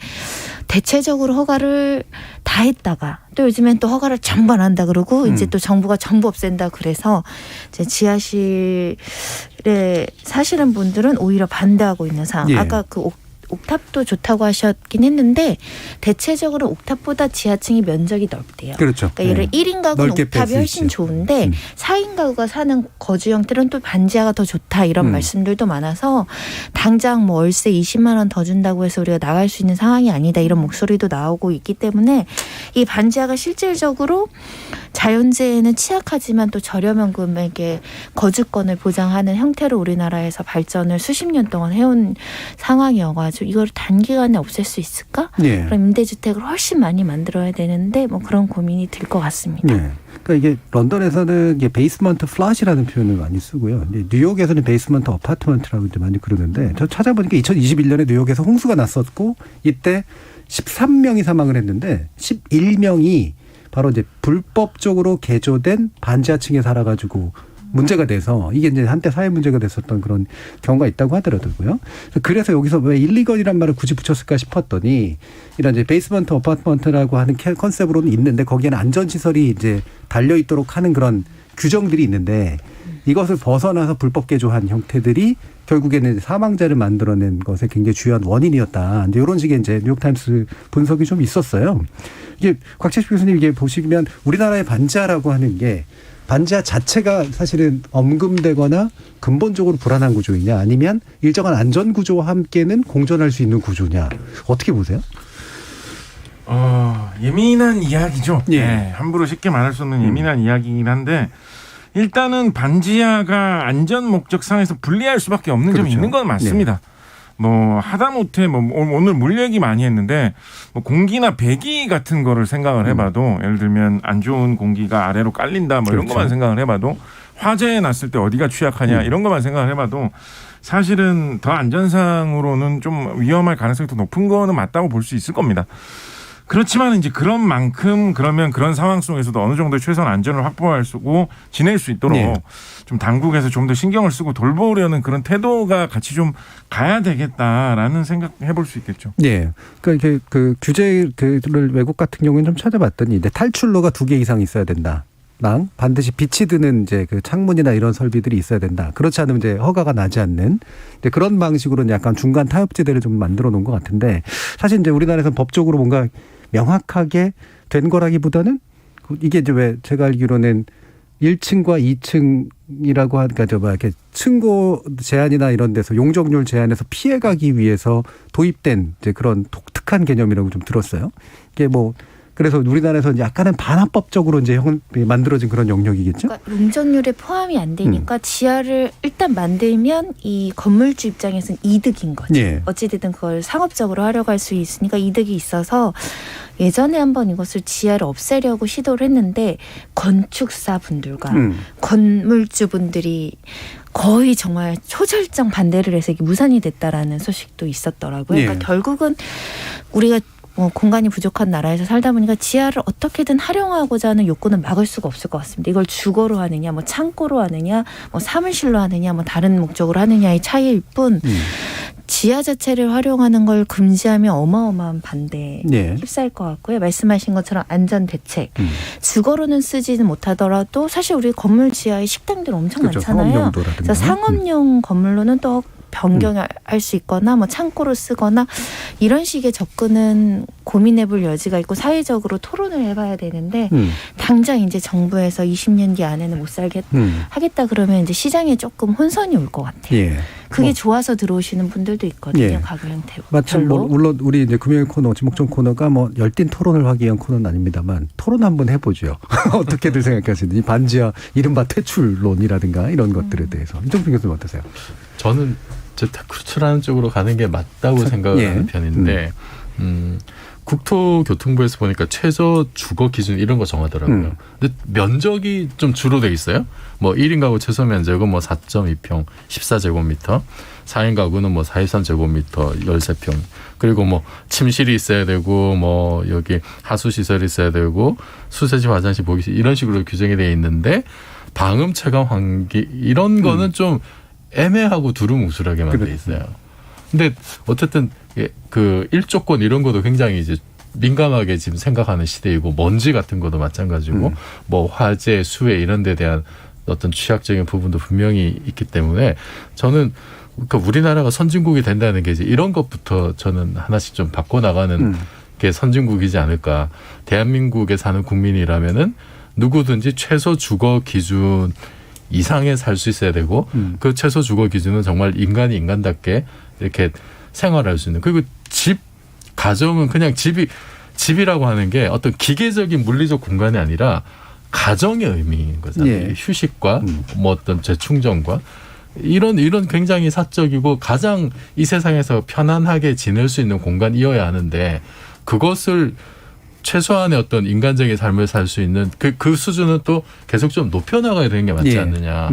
대체적으로 허가를 다 했다가 또 요즘엔 또 허가를 전부 안 한다 그러고 이제 또 정부가 전부 없앤다 그래서 이제 지하실에 사시는 분들은 오히려 반대하고 있는 상황. 아까 그 옥탑도 좋다고 하셨긴 했는데 대체적으로 옥탑보다 지하층이 면적이 넓대요. 그렇죠. 그러니까 예를 1인 가구는 옥탑이 훨씬 좋은데 4인 가구가 사는 거주 형태는 또 반지하가 더 좋다 이런 말씀들도 많아서 당장 뭐 월세 20만 원 더 준다고 해서 우리가 나갈 수 있는 상황이 아니다 이런 목소리도 나오고 있기 때문에 이 반지하가 실질적으로 자연재해는 취약하지만 또 저렴한 금액의 거주권을 보장하는 형태로 우리나라에서 발전을 수십 년 동안 해온 상황이어가지고 이걸 단기간에 없앨 수 있을까? 그럼 임대주택을 훨씬 많이 만들어야 되는데 뭐 그런 고민이 들 것 같습니다. 그러니까 이게 런던에서는 이게 베이스먼트 플랫이라는 표현을 많이 쓰고요. 이제 뉴욕에서는 베이스먼트 어파트먼트라고 이제 많이 그러는데 저 찾아보니까 2021년에 뉴욕에서 홍수가 났었고 이때 13명이 사망을 했는데 11명이 바로 이제 불법적으로 개조된 반지하층에 살아가지고 문제가 돼서 이게 이제 한때 사회 문제가 됐었던 그런 경우가 있다고 하더라고요. 그래서 여기서 왜 일리건이란 말을 굳이 붙였을까 싶었더니 이런 이제 베이스먼트 어파트먼트라고 하는 컨셉으로는 있는데 거기에는 안전시설이 이제 달려있도록 하는 그런 규정들이 있는데 이것을 벗어나서 불법 개조한 형태들이 결국에는 사망자를 만들어낸 것의 굉장히 중요한 원인이었다. 이제 이런 식의 이제 뉴욕타임스 분석이 좀 있었어요. 이게 곽채식 교수님 이게 보시면 우리나라의 반지하라고 하는 게 반지하 자체가 사실은 엄금되거나 근본적으로 불안한 구조이냐 아니면 일정한 안전 구조와 함께는 공존할 수 있는 구조냐 어떻게 보세요? 예민한 이야기죠. 함부로 쉽게 말할 수 없는 예민한 이야기이긴 한데 일단은 반지하가 안전 목적상에서 불리할 수밖에 없는 점이 있는 건 맞습니다. 뭐 하다못해 뭐 오늘 물 얘기 많이 했는데 뭐 공기나 배기 같은 거를 생각을 해봐도 예를 들면 안 좋은 공기가 아래로 깔린다 뭐 이런 것만 생각을 해봐도 화재 났을 때 어디가 취약하냐 이런 것만 생각을 해봐도 사실은 더 안전상으로는 좀 위험할 가능성이 더 높은 거는 맞다고 볼 수 있을 겁니다. 그렇지만 이제 그런 만큼 그러면 그런 상황 속에서도 어느 정도 최소한 안전을 확보할 수고 지낼 수 있도록 좀 당국에서 좀 더 신경을 쓰고 돌보려는 그런 태도가 같이 좀 가야 되겠다라는 생각해 볼 수 있겠죠. 그러니까 이게 그 규제를 외국 같은 경우는 좀 찾아봤더니 이제 탈출로가 2개 이상 있어야 된다. 반드시 빛이 드는 이제 그 창문이나 이런 설비들이 있어야 된다. 그렇지 않으면 이제 허가가 나지 않는 그런 방식으로는 약간 중간 타협지대를 좀 만들어 놓은 것 같은데 사실 이제 우리나라에서는 법적으로 뭔가 명확하게 된 거라기보다는 이게 이제 왜 제가 알기로는 1층과 2층이라고 하니까 이렇게 층고 제한이나 이런 데서 용적률 제한에서 피해가기 위해서 도입된 이제 그런 독특한 개념이라고 좀 들었어요. 이게 뭐 그래서 우리나라에서 약간은 반합법적으로 이제 만들어진 그런 영역이겠죠. 그러니까 용적률에 포함이 안 되니까 지하를 일단 만들면 이 건물주 입장에서는 이득인 거죠. 어찌됐든 그걸 상업적으로 하려고 할 수 있으니까 이득이 있어서 예전에 한번 이것을 지하를 없애려고 시도를 했는데 건축사 분들과 건물주 분들이 거의 정말 초절정 반대를 해서 이게 무산이 됐다라는 소식도 있었더라고요. 예. 그러니까 결국은 우리가 공간이 부족한 나라에서 살다 보니까 지하를 어떻게든 활용하고자 하는 욕구는 막을 수가 없을 것 같습니다. 이걸 주거로 하느냐, 뭐 창고로 하느냐, 뭐 사무실로 하느냐, 뭐 다른 목적으로 하느냐의 차이일 뿐 지하 자체를 활용하는 걸 금지하면 어마어마한 반대에 휩싸일 것 같고요. 말씀하신 것처럼 안전 대책, 주거로는 쓰지는 못하더라도 사실 우리 건물 지하에 식당들 엄청 그렇죠. 많잖아요. 상업용도라든가. 그래서 상업용 건물로는 또 변경할 수 있거나 뭐 창고로 쓰거나 이런 식의 접근은 고민해볼 여지가 있고 사회적으로 토론을 해봐야 되는데 당장 이제 정부에서 20년 뒤 안에는 못 살게 하겠다 그러면 이제 시장에 조금 혼선이 올 것 같아요. 예. 그게 좋아서 들어오시는 분들도 있거든요. 예. 가격 형태. 마침 물론 우리 이제 금요일 코너 지목전 코너가 뭐 열띤 토론을 하기 위한 코너는 아닙니다만 토론 한번 해보죠. 어떻게들 생각하시는지 반지하 이른바 퇴출론이라든가 이런 것들에 대해서 이정필 교수님 어떠세요? 저는 퇴출하는 쪽으로 가는 게 맞다고 생각을 하는 편인데 국토교통부에서 보니까 최저 주거 기준 이런 거 정하더라고요. 근데 면적이 좀 주로 돼 있어요. 뭐 1인 가구 최소 면적은 뭐 4.2평 14제곱미터, 4인 가구는 뭐 43제곱미터 13평. 그리고 뭐 침실이 있어야 되고 뭐 여기 하수 시설이 있어야 되고 수세지, 화장실, 보기실 이런 식으로 규정이 돼 있는데 방음, 채광, 환기 이런 거는 좀 애매하고 두루뭉술하게만 돼 있어요. 근데 어쨌든 그 일조권 이런 것도 굉장히 이제 민감하게 지금 생각하는 시대이고 먼지 같은 것도 마찬가지고 뭐 화재, 수해 이런 데 대한 어떤 취약적인 부분도 분명히 있기 때문에 저는 그러니까 우리나라가 선진국이 된다는 게 이제 이런 것부터 저는 하나씩 좀 바꿔나가는 게 선진국이지 않을까. 대한민국에 사는 국민이라면은 누구든지 최소 주거 기준 이상에 살 수 있어야 되고 그 최소 주거 기준은 정말 인간이 인간답게 이렇게 생활할 수 있는. 그리고 가정은 그냥 집이라고 하는 게 어떤 기계적인 물리적 공간이 아니라 가정의 의미인 거잖아요. 예. 휴식과 뭐 어떤 재충전과 이런 굉장히 사적이고 가장 이 세상에서 편안하게 지낼 수 있는 공간이어야 하는데 그것을 최소한의 어떤 인간적인 삶을 살 수 있는 그 수준은 또 계속 좀 높여나가야 되는 게 맞지 않느냐.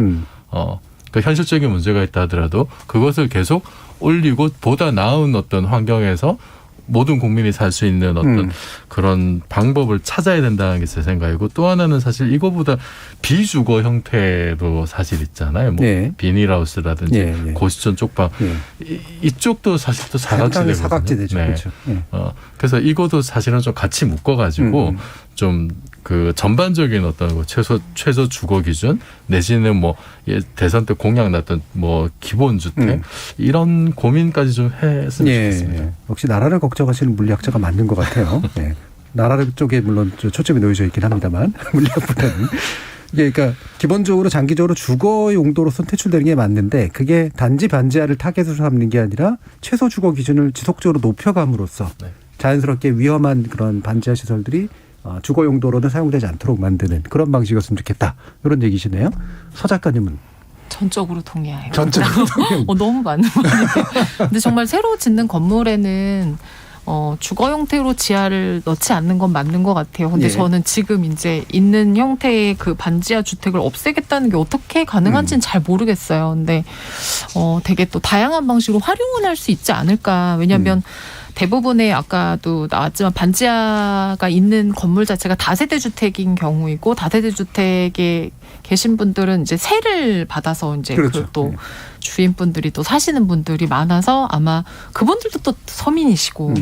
그 현실적인 문제가 있다 하더라도 그것을 계속 올리고 보다 나은 어떤 환경에서 모든 국민이 살 수 있는 어떤 그런 방법을 찾아야 된다는 게 제 생각이고 또 하나는 사실 이거보다 비주거 형태도 사실 있잖아요. 뭐 비닐하우스라든지 고시촌 쪽방 이쪽도 사실 또 사각지대거든요. 사각지대죠. 그렇죠. 그래서 이것도 사실은 좀 같이 묶어가지고 좀 그 전반적인 어떤 최소 주거 기준 내지는 뭐 대선 때 공약 났던 뭐 기본주택 이런 고민까지 좀 했으면 좋겠습니다. 역시 나라를 걱정하시는 물리학자가 맞는 것 같아요. 나라 쪽에 물론 초점이 놓여져 있긴 합니다만 물리학보다는. 그러니까 기본적으로 장기적으로 주거 용도로선 퇴출되는 게 맞는데 그게 단지 반지하를 타겟으로 삼는 게 아니라 최소 주거 기준을 지속적으로 높여감으로써 자연스럽게 위험한 그런 반지하 시설들이 주거 용도로는 사용되지 않도록 만드는 그런 방식이었으면 좋겠다. 이런 얘기시네요. 서 작가님은? 전적으로 동의해요. 전적으로 동의. 너무 많은 말이에요. 근데 정말 새로 짓는 건물에는 주거 형태로 지하를 넣지 않는 건 맞는 것 같아요. 근데 저는 지금 이제 있는 형태의 그 반지하 주택을 없애겠다는 게 어떻게 가능한지는 잘 모르겠어요. 근데 되게 또 다양한 방식으로 활용은 할 수 있지 않을까. 왜냐하면 대부분의 아까도 나왔지만 반지하가 있는 건물 자체가 다세대 주택인 경우이고 다세대 주택에 계신 분들은 이제 세를 받아서 이제 그렇죠. 또 주인분들이 또 사시는 분들이 많아서 아마 그분들도 또 서민이시고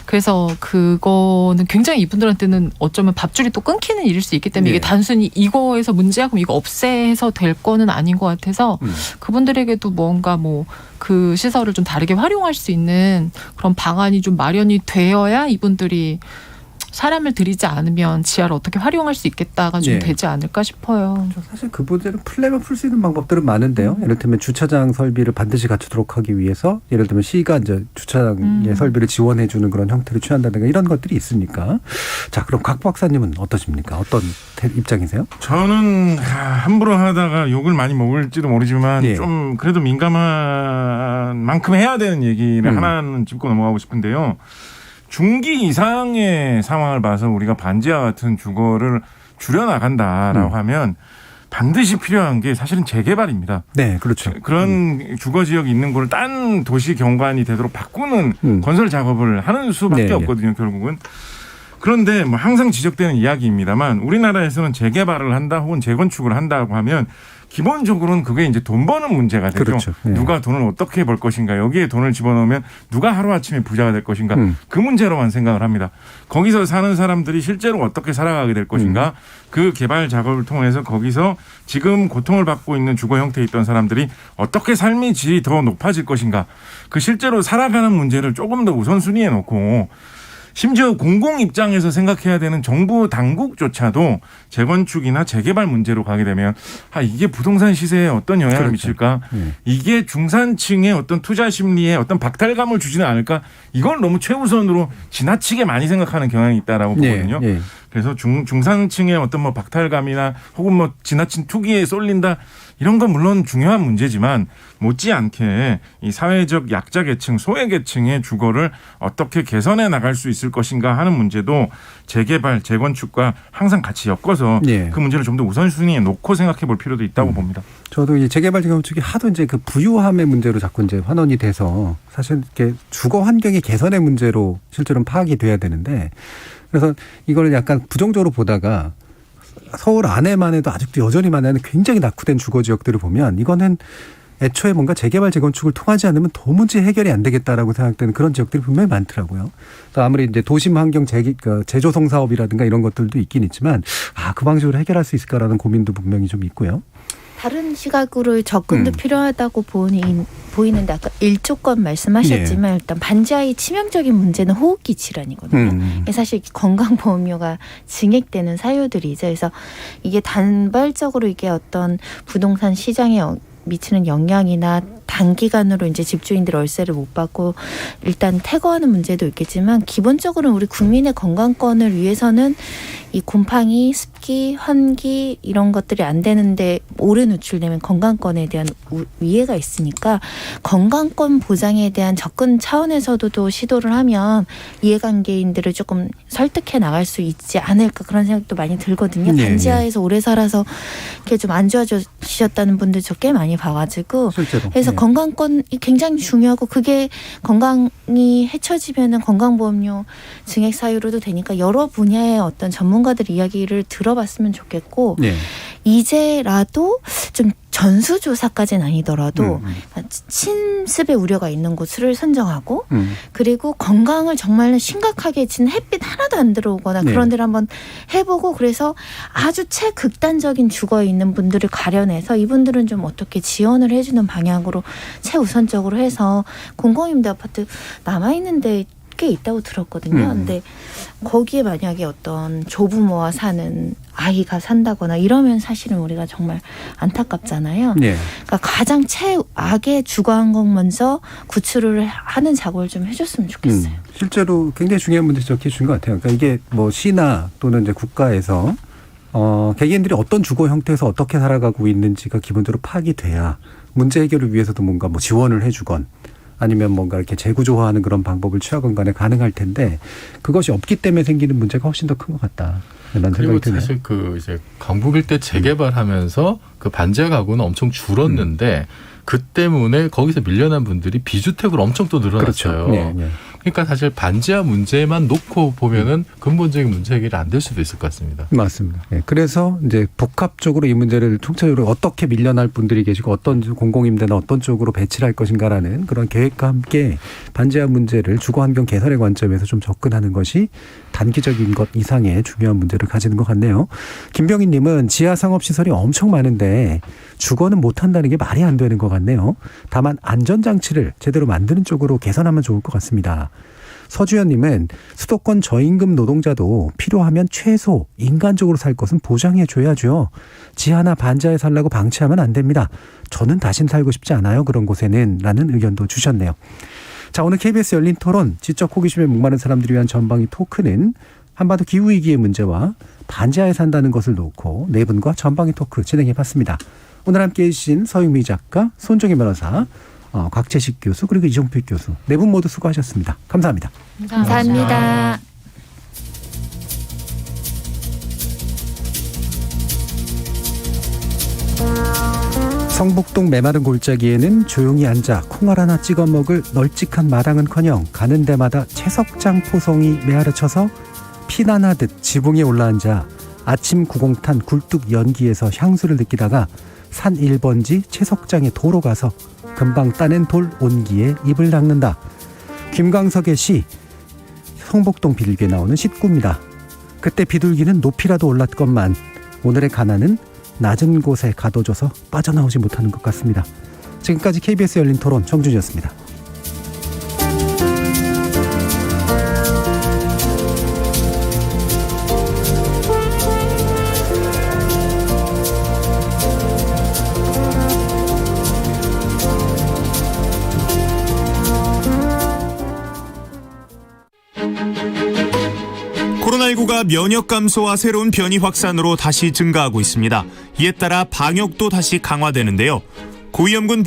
그래서 그거는 굉장히 이분들한테는 어쩌면 밥줄이 또 끊기는 일일 수 있기 때문에 이게 단순히 이거에서 문제야 그럼 이거 없애서 될 거는 아닌 것 같아서 그분들에게도 뭔가 뭐 그 시설을 좀 다르게 활용할 수 있는 그런 방안이 좀 마련이 되어야 이분들이 사람을 들이지 않으면 지하를 어떻게 활용할 수 있겠다가 좀 되지 않을까 싶어요. 사실 그 문제는 풀려면 풀 수 있는 방법들은 많은데요. 예를 들면 주차장 설비를 반드시 갖추도록 하기 위해서 예를 들면 시가 이제 주차장의 설비를 지원해 주는 그런 형태를 취한다든가 이런 것들이 있으니까. 자, 그럼 곽 박사님은 어떠십니까? 어떤 입장이세요? 저는 함부로 하다가 욕을 많이 먹을지도 모르지만 좀 그래도 민감한 만큼 해야 되는 얘기를 하나는 짚고 넘어가고 싶은데요. 중기 이상의 상황을 봐서 우리가 반지하 같은 주거를 줄여나간다라고 하면 반드시 필요한 게 사실은 재개발입니다. 네, 그렇죠. 그런 주거 지역이 있는 곳을 딴 도시 경관이 되도록 바꾸는 건설 작업을 하는 수밖에 네, 없거든요, 결국은. 그런데 뭐 항상 지적되는 이야기입니다만 우리나라에서는 재개발을 한다 혹은 재건축을 한다고 하면 기본적으로는 그게 이제 돈 버는 문제가 되죠. 그렇죠. 네. 누가 돈을 어떻게 벌 것인가, 여기에 돈을 집어넣으면 누가 하루아침에 부자가 될 것인가, 그 문제로만 생각을 합니다. 거기서 사는 사람들이 실제로 어떻게 살아가게 될 것인가, 그 개발 작업을 통해서 거기서 지금 고통을 받고 있는 주거 형태에 있던 사람들이 어떻게 삶의 질이 더 높아질 것인가, 그 실제로 살아가는 문제를 조금 더 우선순위에 놓고, 심지어 공공 입장에서 생각해야 되는 정부 당국조차도 재건축이나 재개발 문제로 가게 되면 이게 부동산 시세에 어떤 영향을 그렇죠. 미칠까? 이게 중산층의 어떤 투자 심리에 어떤 박탈감을 주지는 않을까? 이걸 너무 최우선으로 지나치게 많이 생각하는 경향이 있다라고 보거든요. 네. 그래서 중산층의 어떤 뭐 박탈감이나 혹은 뭐 지나친 투기에 쏠린다, 이런 건 물론 중요한 문제지만 못지않게 이 사회적 약자 계층, 소외 계층의 주거를 어떻게 개선해 나갈 수 있을 것인가 하는 문제도 재개발, 재건축과 항상 같이 엮어서 그 문제를 좀 더 우선순위에 놓고 생각해 볼 필요도 있다고 봅니다. 저도 이 재개발 재건축이 하도 이제 그 부유함의 문제로 자꾸 이제 환원이 돼서 사실 이렇게 주거 환경의 개선의 문제로 실제로는 파악이 돼야 되는데, 그래서 이걸 약간 부정적으로 보다가 서울 안에만 해도 아직도 여전히 많은 굉장히 낙후된 주거 지역들을 보면 이거는 애초에 뭔가 재개발 재건축을 통하지 않으면 도무지 해결이 안 되겠다라고 생각되는 그런 지역들이 분명히 많더라고요. 또 아무리 이제 도심 환경 재조성 사업이라든가 이런 것들도 있긴 있지만 그 방식으로 해결할 수 있을까라는 고민도 분명히 좀 있고요. 다른 시각으로 접근도 필요하다고 보이는데 아까 일조권 말씀하셨지만 일단 반지하의 치명적인 문제는 호흡기 질환이거든요. 이게 사실 건강보험료가 증액되는 사유들이죠. 그래서 이게 단발적으로 이게 어떤 부동산 시장에 미치는 영향이나 단기간으로 이제 집주인들 월세를 못 받고 일단 퇴거하는 문제도 있겠지만 기본적으로 우리 국민의 건강권을 위해서는 이 곰팡이, 습기, 환기 이런 것들이 안 되는데 오래 노출되면 건강권에 대한 위해가 있으니까 건강권 보장에 대한 접근 차원에서도 또 시도를 하면 이해관계인들을 조금 설득해 나갈 수 있지 않을까 그런 생각도 많이 들거든요. 반지하에서 오래 살아서 이렇게 좀 안 좋아지셨다는 분들 저 꽤 많이 봐가지고 실제로. 그래서 건강권이 굉장히 중요하고 그게 건강이 해쳐지면은 건강보험료 증액 사유로도 되니까 여러 분야의 어떤 전문가들 이야기를 들어봤으면 좋겠고 이제라도 좀 전수조사까지는 아니더라도 침습의 우려가 있는 곳을 선정하고 그리고 건강을 정말 심각하게 진 햇빛 하나도 안 들어오거나 그런 데를 한번 해보고 그래서 아주 최극단적인 주거에 있는 분들을 가려내서 이분들은 좀 어떻게 지원을 해주는 방향으로 최우선적으로 해서 공공임대 아파트 남아있는데 꽤 있다고 들었거든요. 근데 거기에 만약에 어떤 조부모와 사는 아이가 산다거나 이러면 사실은 우리가 정말 안타깝잖아요. 그러니까 가장 최악의 주거 환경 먼저 구출을 하는 작업을 좀 해줬으면 좋겠어요. 실제로 굉장히 중요한 문제 지적해 주신 것 같아요. 그러니까 이게 뭐 시나 또는 이제 국가에서 개개인들이 어떤 주거 형태에서 어떻게 살아가고 있는지가 기본적으로 파악이 돼야 문제 해결을 위해서도 뭔가 뭐 지원을 해주건 아니면 뭔가 이렇게 재구조화하는 그런 방법을 취하건 간에 가능할 텐데 그것이 없기 때문에 생기는 문제가 훨씬 더 큰 것 같다. 그리고 사실 그 이제 강북 일대 재개발하면서 그 반지하 가구는 엄청 줄었는데 그 때문에 거기서 밀려난 분들이 비주택으로 엄청 또 늘어났어요. 그렇죠. 그러니까 사실 반지하 문제만 놓고 보면은 근본적인 문제 해결이 안 될 수도 있을 것 같습니다. 맞습니다. 그래서 이제 복합적으로 이 문제를 총체적으로 어떻게 밀려날 분들이 계시고 어떤 공공임대나 어떤 쪽으로 배치를 할 것인가라는 그런 계획과 함께 반지하 문제를 주거환경 개선의 관점에서 좀 접근하는 것이 단기적인 것 이상의 중요한 문제를 가지는 것 같네요. 김병희 님은 지하 상업시설이 엄청 많은데 주거는 못한다는 게 말이 안 되는 것 같네요. 다만 안전장치를 제대로 만드는 쪽으로 개선하면 좋을 것 같습니다. 서주현님은 수도권 저임금 노동자도 필요하면 최소 인간적으로 살 것은 보장해줘야죠. 지하나 반지하에 살라고 방치하면 안 됩니다. 저는 다신 살고 싶지 않아요. 그런 곳에는 라는 의견도 주셨네요. 자, 오늘 KBS 열린 토론 지적 호기심에 목마른 사람들을 위한 전방위 토크는 한반도 기후위기의 문제와 반지하에 산다는 것을 놓고 네 분과 전방위 토크 진행해봤습니다. 오늘 함께해 주신 서유미 작가, 손정희 변호사, 곽재식 교수 그리고 이종필 교수 네 분 모두 수고하셨습니다. 감사합니다. 감사합니다. 성북동 메마른 골짜기에는 조용히 앉아 콩알 하나 찍어 먹을 널찍한 마당은커녕 가는 데마다 채석장 포송이 메아르쳐서 피난하듯 지붕에 올라앉아 아침 구공탄 굴뚝 연기에서 향수를 느끼다가 산 1번지 채석장에 도로 가서 금방 따낸 돌 온기에 입을 닦는다. 김광석의 시 성북동 비둘기에 나오는 시구입니다. 그때 비둘기는 높이라도 올랐건만 오늘의 가난은 낮은 곳에 가둬져서 빠져나오지 못하는 것 같습니다. 지금까지 KBS 열린 토론 정준이었습니다. 코로나19가 면역 감소와 새로운 변이 확산으로 다시 증가하고 있습니다. 이에 따라 방역도 다시 강화되는데요. 고위험군